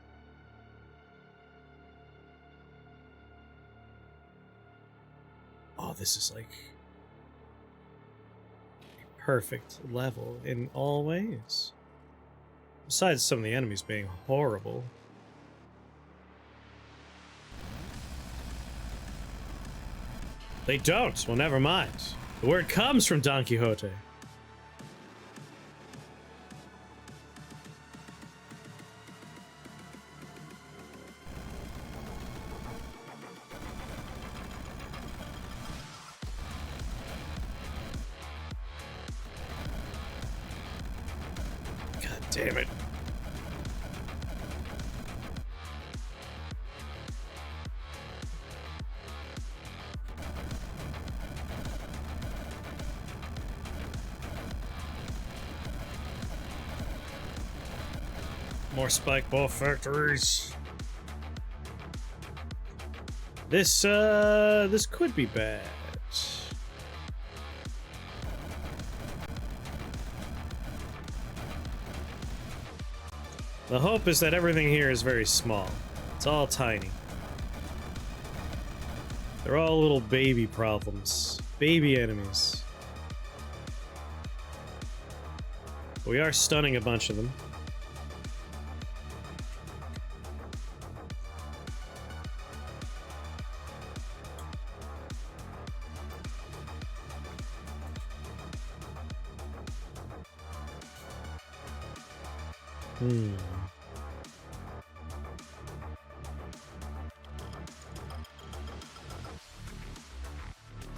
Oh, this is like a perfect level in all ways. Besides some of the enemies being horrible. They don't. Well, never mind. The word comes from Don Quixote. God damn it. More spike ball factories. This could be bad. The hope is that everything here is very small. It's all tiny. They're all little baby problems. Baby enemies. We are stunning a bunch of them.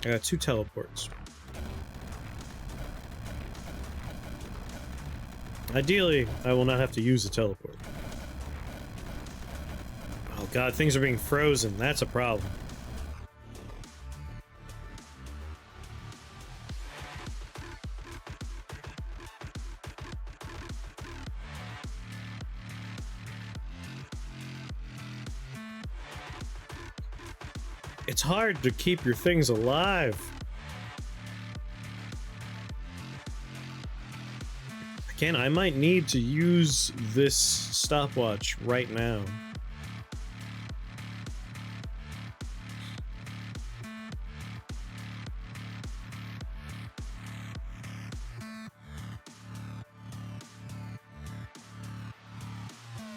I got 2 teleports. Ideally, I will not have to use a teleport. Oh god, things are being frozen. That's a problem. It's hard to keep your things alive. Again, I might need to use this stopwatch right now.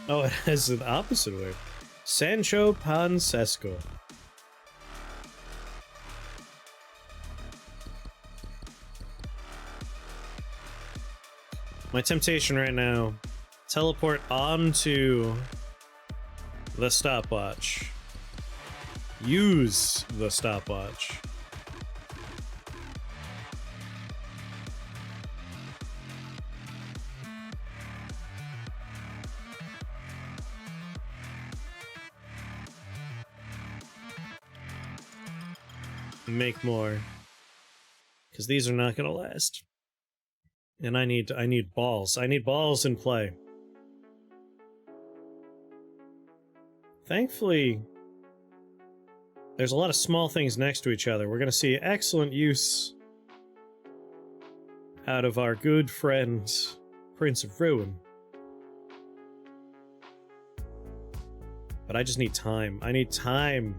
Oh, it has an opposite word. Sancho Pansesco. My temptation right now, teleport onto the stopwatch. Use the stopwatch. Make more. Because these are not gonna last. And I need balls. I need balls in play. Thankfully, there's a lot of small things next to each other. We're gonna see excellent use out of our good friend, Prince of Ruin. But I just need time. I need time.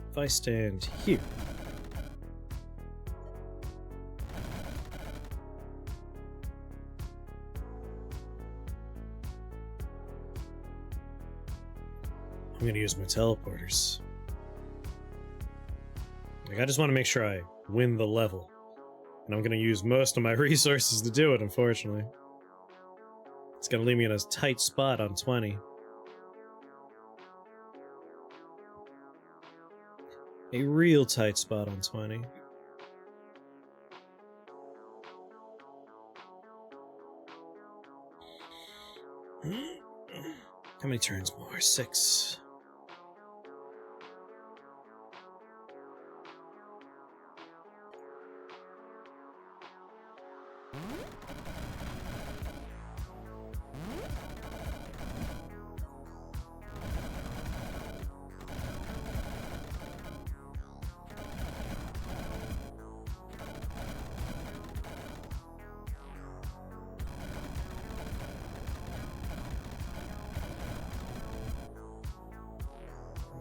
If I stand here. I'm gonna use my teleporters. Like, I just want to make sure I win the level. And I'm gonna use most of my resources to do it, unfortunately. It's gonna leave me in a tight spot on 20. A real tight spot on 20. How many turns more? 6.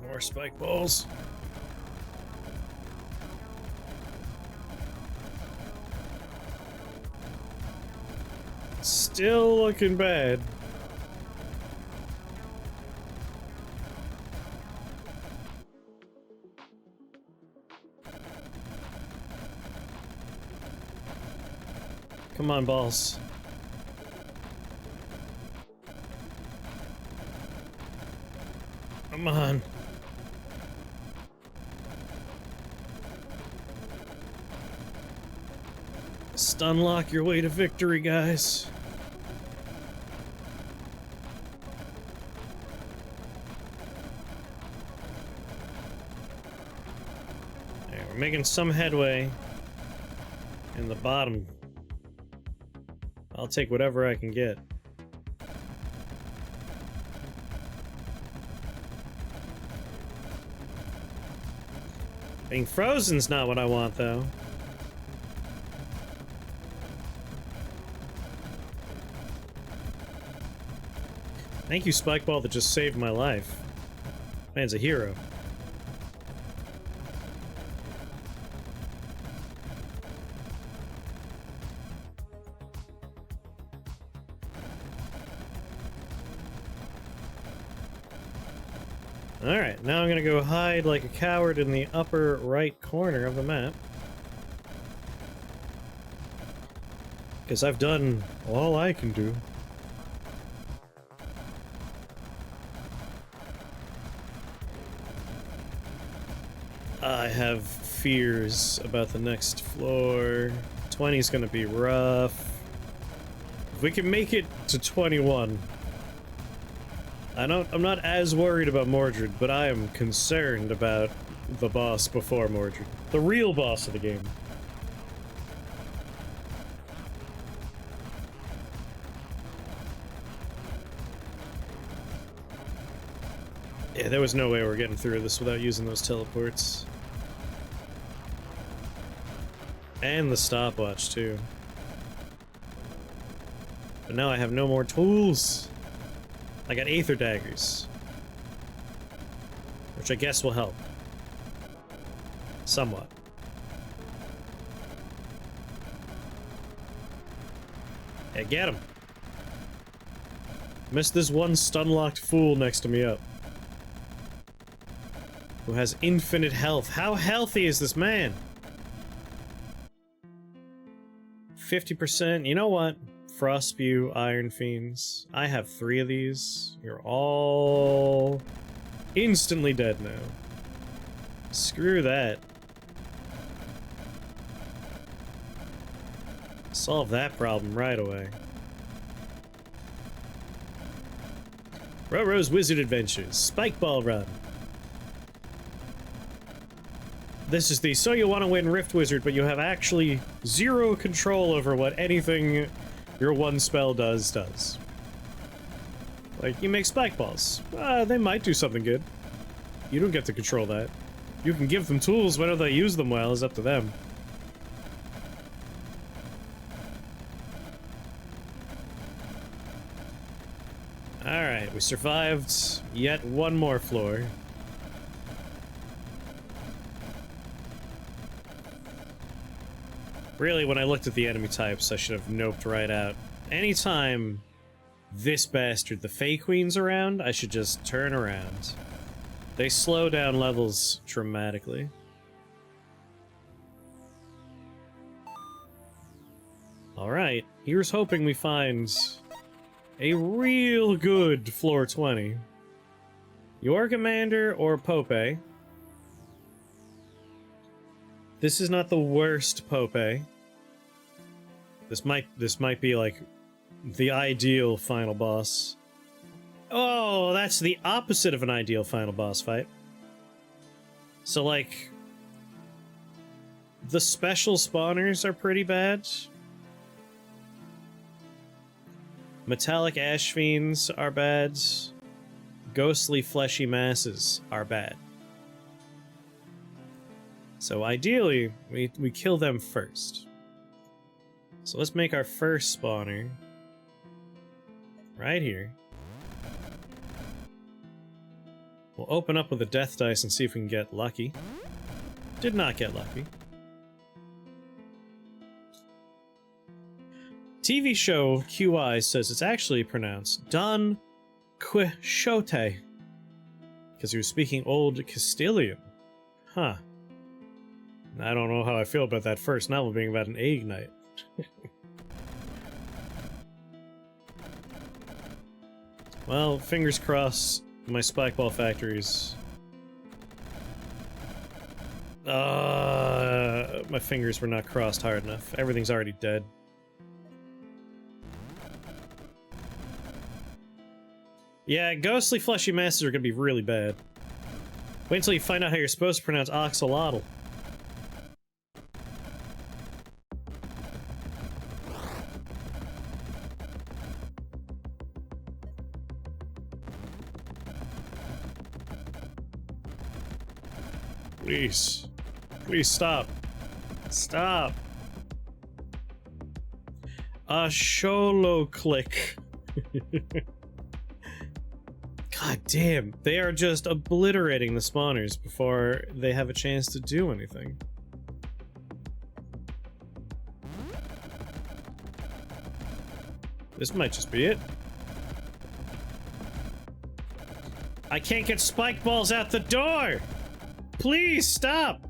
More spike balls. Still looking bad. Come on, balls. Come on. Stun lock your way to victory, guys. There, we're making some headway in the bottom. I'll take whatever I can get. Being frozen's not what I want, though. Thank you, Spikeball, that just saved my life. Man's a hero. Alright, now I'm gonna go hide like a coward in the upper right corner of the map. Because I've done all I can do. I have fears about the next floor. 20's gonna be rough. If we can make it to 21... I'm not as worried about Mordred, but I am concerned about the boss before Mordred. The real boss of the game. Yeah, there was no way we're getting through this without using those teleports. And the stopwatch, too. But now I have no more tools. I got Aether Daggers. Which I guess will help. Somewhat. Yeah, get him. Missed this one stun-locked fool next to me up. Who has infinite health. How healthy is this man? 50%. You know what? Frost Spew, Iron Fiends. I have 3 of these. You're all instantly dead now. Screw that. Solve that problem right away. Roro's Wizard Adventures. Spikeball Run. This is the so you want to win Rift Wizard, but you have actually 0 control over what anything your one spell does. Like, you make spike balls. They might do something good. You don't get to control that. You can give them tools, whether they use them well is up to them. Alright, we survived yet one more floor. Really, when I looked at the enemy types, I should have noped right out. Anytime this bastard, the Fey Queen's around, I should just turn around. They slow down levels dramatically. Alright, here's hoping we find a real good floor 20. Your Commander or Pope? This is not the worst Pope. This might be like the ideal final boss. Oh, that's the opposite of an ideal final boss fight. So, like, the special spawners are pretty bad. Metallic ash fiends are bad. Ghostly fleshy masses are bad. So ideally, we kill them first. So let's make our first spawner right here. We'll open up with a death dice and see if we can get lucky. Did not get lucky. TV show QI says it's actually pronounced Don Quixote, because he was speaking Old Castilian. Huh. I don't know how I feel about that first novel being about an egg night. Well, fingers crossed my spikeball factories. My fingers were not crossed hard enough. Everything's already dead. Yeah, ghostly fleshy masses are gonna be really bad. Wait until you find out how you're supposed to pronounce axolotl. Please. Please stop. Stop. A Sholo click. God damn, they are just obliterating the spawners before they have a chance to do anything. This might just be it. I can't get spike balls out the door! Please stop!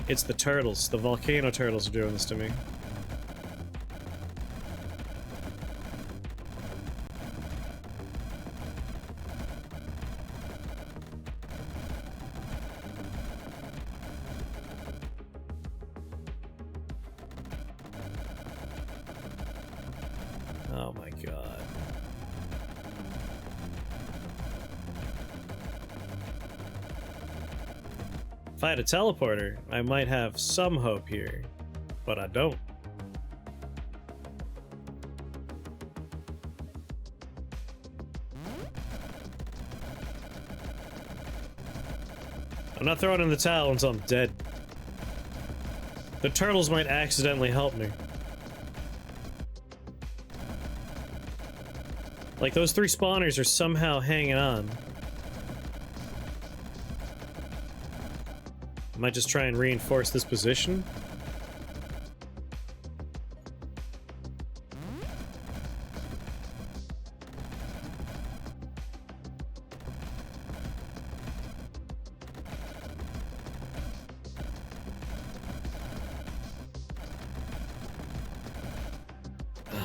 It's the turtles. The volcano turtles are doing this to me. Oh my god. If I had a teleporter, I might have some hope here, but I don't. I'm not throwing in the towel until I'm dead. The turtles might accidentally help me. Like, those three spawners are somehow hanging on. I might just try and reinforce this position.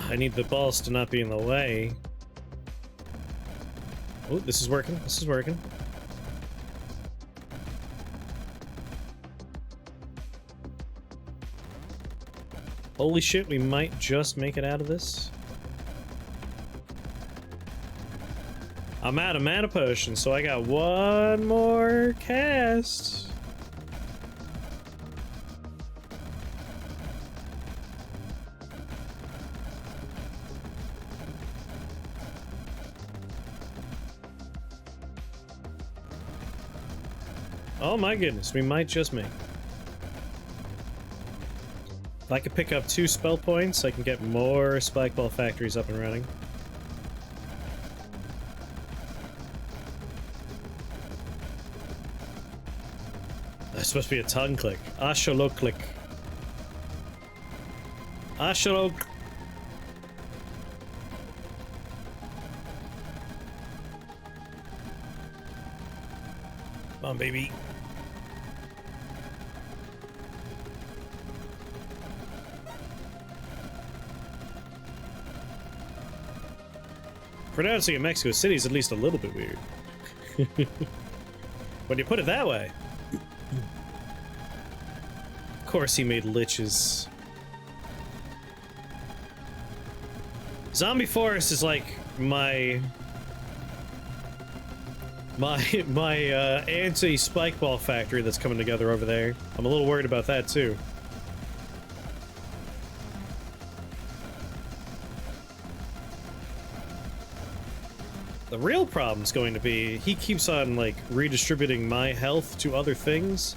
I need the balls to not be in the way. Oh, this is working. This is working. Holy shit, we might just make it out of this. I'm out of mana potion, so I got one more cast. Oh my goodness, we might just make it. If I could pick up 2 spell points, I can get more spikeball factories up and running. That's supposed to be a tongue click. Asholo click. Asholo. Come on, baby. Pronouncing it Mexico City is at least a little bit weird. When you put it that way. Of course he made liches. Zombie Forest is like my anti-spike ball factory that's coming together over there. I'm a little worried about that too. The real problem's going to be he keeps on like redistributing my health to other things.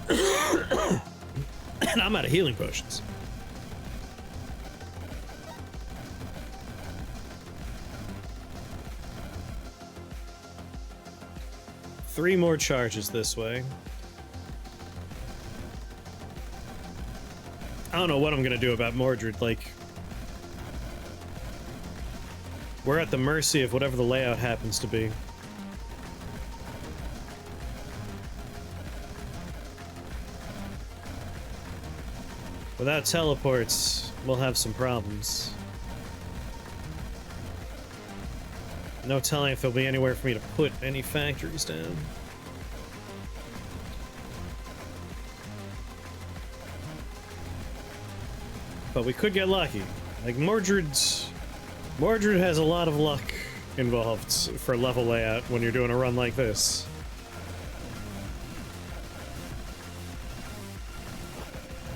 And I'm out of healing potions. Three more charges this way. I don't know what I'm gonna do about Mordred, like... We're at the mercy of whatever the layout happens to be. Without teleports, we'll have some problems. No telling if there'll be anywhere for me to put any factories down. But we could get lucky. Like, Mordred has a lot of luck involved for level layout when you're doing a run like this.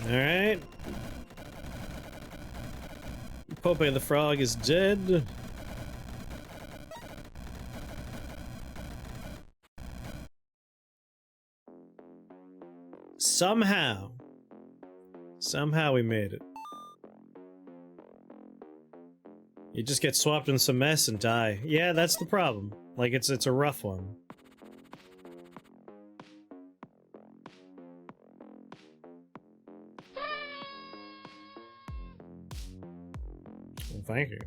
Alright. Pope the Frog is dead. Somehow we made it. You just get swapped in some mess and die. Yeah, that's the problem. Like, it's a rough one. Well, thank you.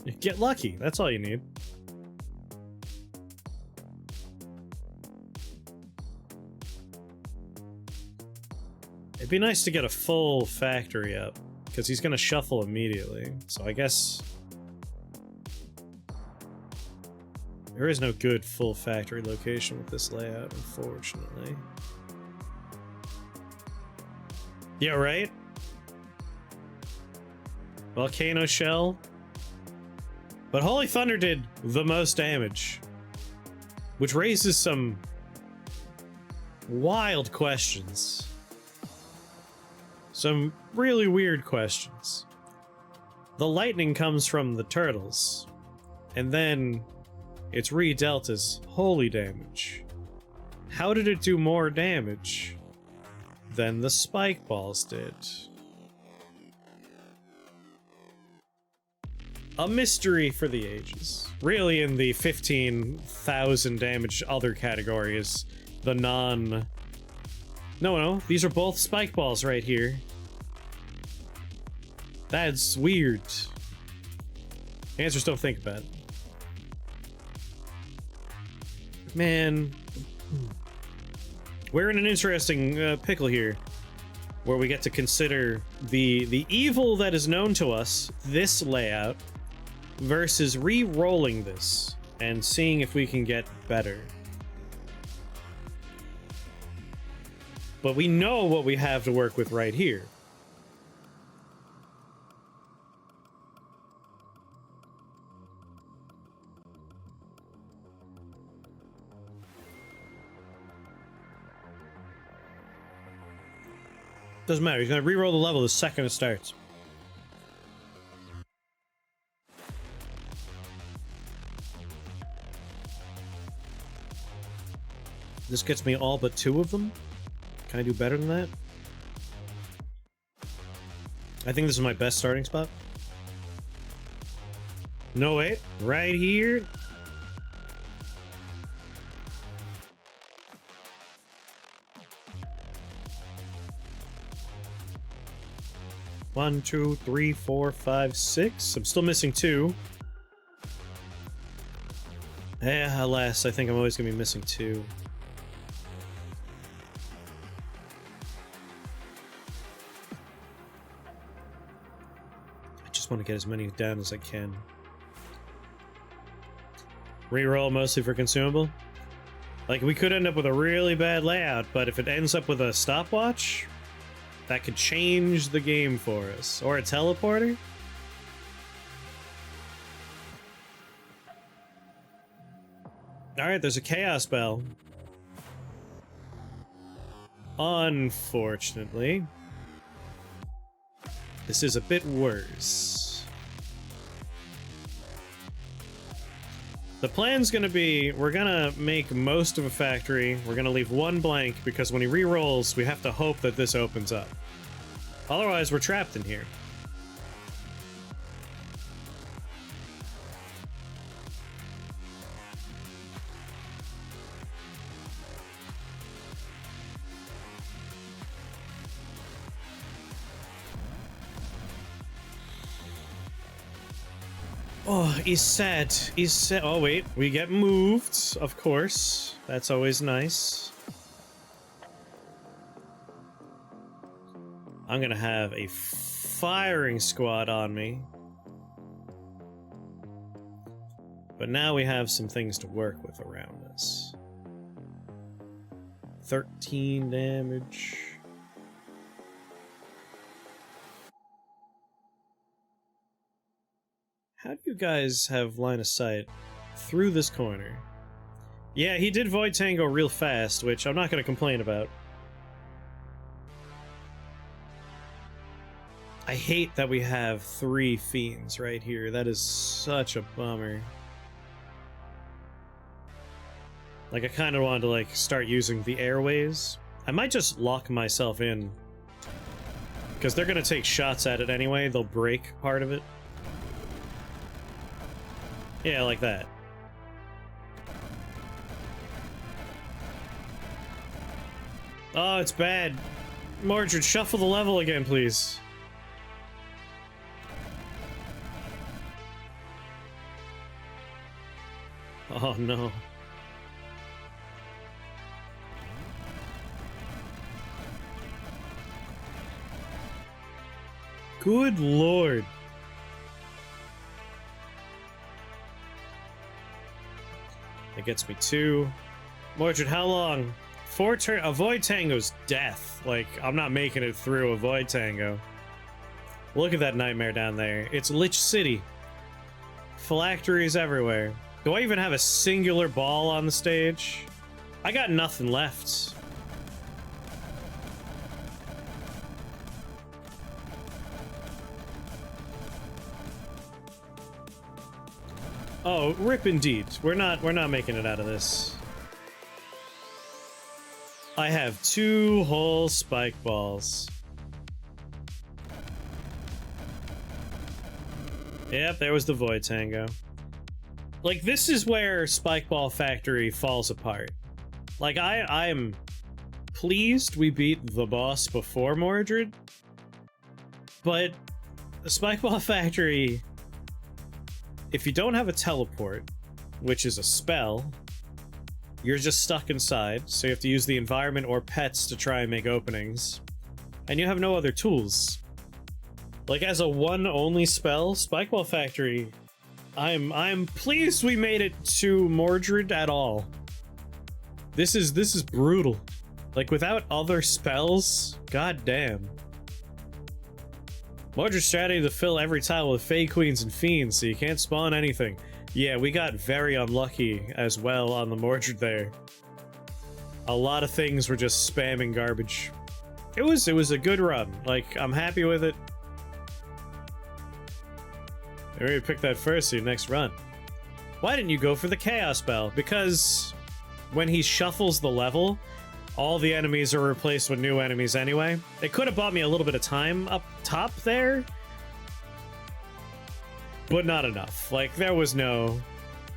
You get lucky. That's all you need. It'd be nice to get a full factory up, because he's gonna shuffle immediately. So I guess... There is no good full factory location with this layout, unfortunately. Yeah, right? Volcano Shell. But Holy Thunder did the most damage, which raises some wild questions. Some really weird questions. The lightning comes from the turtles, and then it's redealt as holy damage. How did it do more damage than the spike balls did? A mystery for the ages. Really, in the 15,000 damage other category is the non... No, these are both spike balls right here. That's weird. Answers don't think about it. Man. We're in an interesting pickle here, where we get to consider the evil that is known to us, this layout, versus re-rolling this and seeing if we can get better. But we know what we have to work with right here. Doesn't matter, he's gonna re-roll the level the second it starts. This gets me all but 2 of them? Can I do better than that? I think this is my best starting spot. No, wait. Right here? One, 2, 3, 4, 5, 6. I'm still missing 2. Alas, I think I'm always gonna be missing 2. I just want to get as many down as I can. Reroll mostly for consumable. Like, we could end up with a really bad layout, but if it ends up with a stopwatch, that could change the game for us. Or a teleporter. Alright, there's a chaos bell. Unfortunately, this is a bit worse. The plan's gonna be, we're gonna make most of a factory, we're gonna leave one blank, because when he re-rolls, we have to hope that this opens up. Otherwise, we're trapped in here. Oh, he's sad. He's sad. Oh, wait. We get moved, of course. That's always nice. I'm gonna have a firing squad on me. But now we have some things to work with around us. 13 damage. How do you guys have line of sight through this corner? Yeah, he did Void Tango real fast, which I'm not going to complain about. I hate that we have 3 fiends right here. That is such a bummer. Like, I kind of wanted to, like, start using the airways. I might just lock myself in. Because they're going to take shots at it anyway. They'll break part of it. Yeah, like that. Oh, it's bad. Mordred, shuffle the level again, please. Oh, no. Good lord. That gets me 2. Mordred, how long? 4 turn. Avoid Tango's death. Like, I'm not making it through Avoid Tango. Look at that nightmare down there. It's Lich City. Phylacteries everywhere. Do I even have a singular ball on the stage? I got nothing left. Oh, rip indeed. We're not making it out of this. I have 2 whole spike balls. Yep, there was the Void Tango. Like, this is where Spike Ball Factory falls apart. Like, I am pleased we beat the boss before Mordred, but the Spike Ball Factory, if you don't have a teleport, which is a spell, you're just stuck inside, so you have to use the environment or pets to try and make openings, and you have no other tools. Like, as a one-only spell, Spike Ball Factory, I'm pleased we made it to Mordred at all. This is brutal. Like, without other spells, goddamn. Mordred's strategy to fill every tile with Fey Queens and Fiends, so you can't spawn anything. Yeah, we got very unlucky as well on the Mordred there. A lot of things were just spamming garbage. It was a good run. Like, I'm happy with it. Maybe pick that first for your next run. Why didn't you go for the Chaos Bell? Because when he shuffles the level, all the enemies are replaced with new enemies anyway. It could have bought me a little bit of time up top there, but not enough. Like, there was no...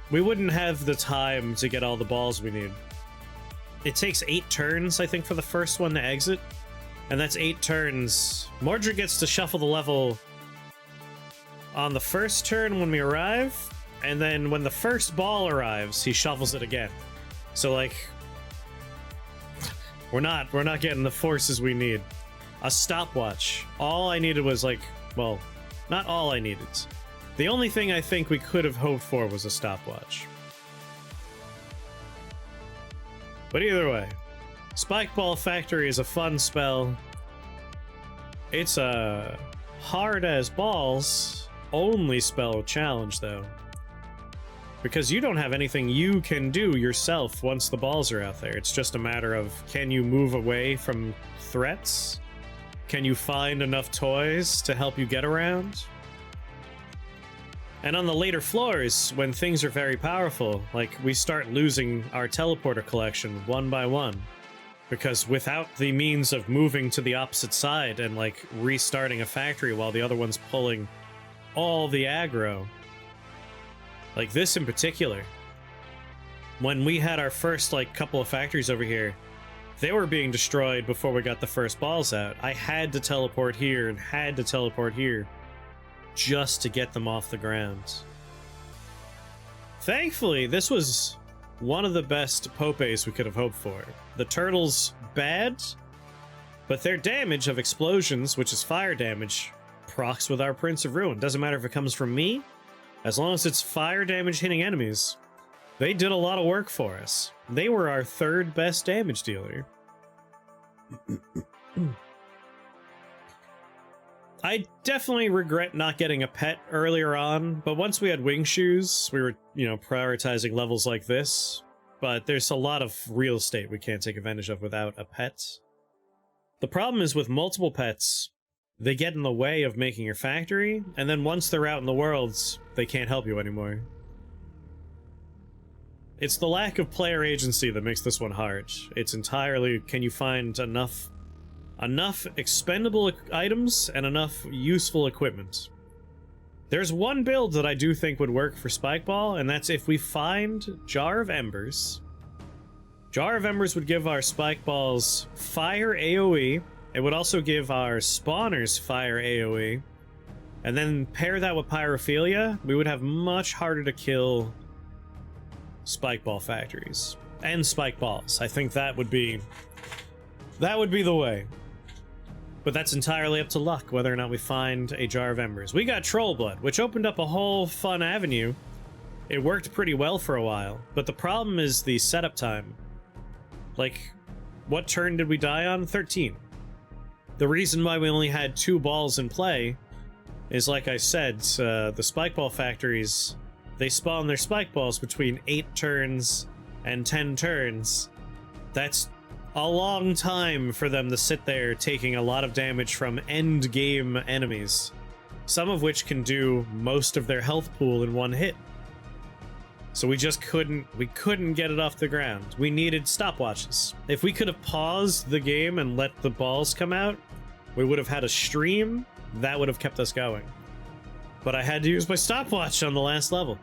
We wouldn't have the time to get all the balls we need. It takes 8 turns, I think, for the first one to exit, and that's 8 turns. Mordred gets to shuffle the level on the first turn when we arrive, and then when the first ball arrives, he shuffles it again. So, like, we're not getting the forces we need. A stopwatch. All I needed was, like, well, not all I needed. The only thing I think we could have hoped for was a stopwatch. But either way, Spike Ball Factory is a fun spell. It's a hard as balls only spell challenge though, because you don't have anything you can do yourself once the balls are out there. It's just a matter of, can you move away from threats? Can you find enough toys to help you get around? And on the later floors, when things are very powerful, like we start losing our teleporter collection one by one. Because without the means of moving to the opposite side and like restarting a factory while the other one's pulling all the aggro, like this in particular, when we had our first like couple of factories over here, they were being destroyed before we got the first balls out. I had to teleport here and had to teleport here just to get them off the ground. Thankfully, this was one of the best popes we could have hoped for. The turtles, bad, but their damage of explosions, which is fire damage, procs with our Prince of Ruin. Doesn't matter if it comes from me, as long as it's fire damage hitting enemies. They did a lot of work for us. They were our third best damage dealer. I definitely regret not getting a pet earlier on, but once we had wing shoes, we were, prioritizing levels like this. But there's a lot of real estate we can't take advantage of without a pet. The problem is with multiple pets, they get in the way of making your factory, and then once they're out in the worlds, they can't help you anymore. It's the lack of player agency that makes this one hard. It's entirely, can you find enough expendable items and enough useful equipment? There's one build that I do think would work for Spike Ball, and that's if we find Jar of Embers. Jar of Embers would give our Spike Balls fire AoE. It would also give our spawners fire AoE. And then pair that with Pyrophilia, we would have much harder to kill Spike Ball factories. And Spike Balls. I think that would be the way. But that's entirely up to luck, whether or not we find a Jar of Embers. We got Troll Blood, which opened up a whole fun avenue. It worked pretty well for a while, but the problem is the setup time. Like, what turn did we die on? 13. The reason why we only had 2 balls in play is, like I said, the Spike Ball factories, they spawn their Spike Balls between 8 turns and 10 turns. That's a long time for them to sit there taking a lot of damage from end game enemies, some of which can do most of their health pool in one hit. So we just couldn't get it off the ground. We needed stopwatches. If we could have paused the game and let the balls come out, we would have had a stream that would have kept us going. But I had to use my stopwatch on the last level.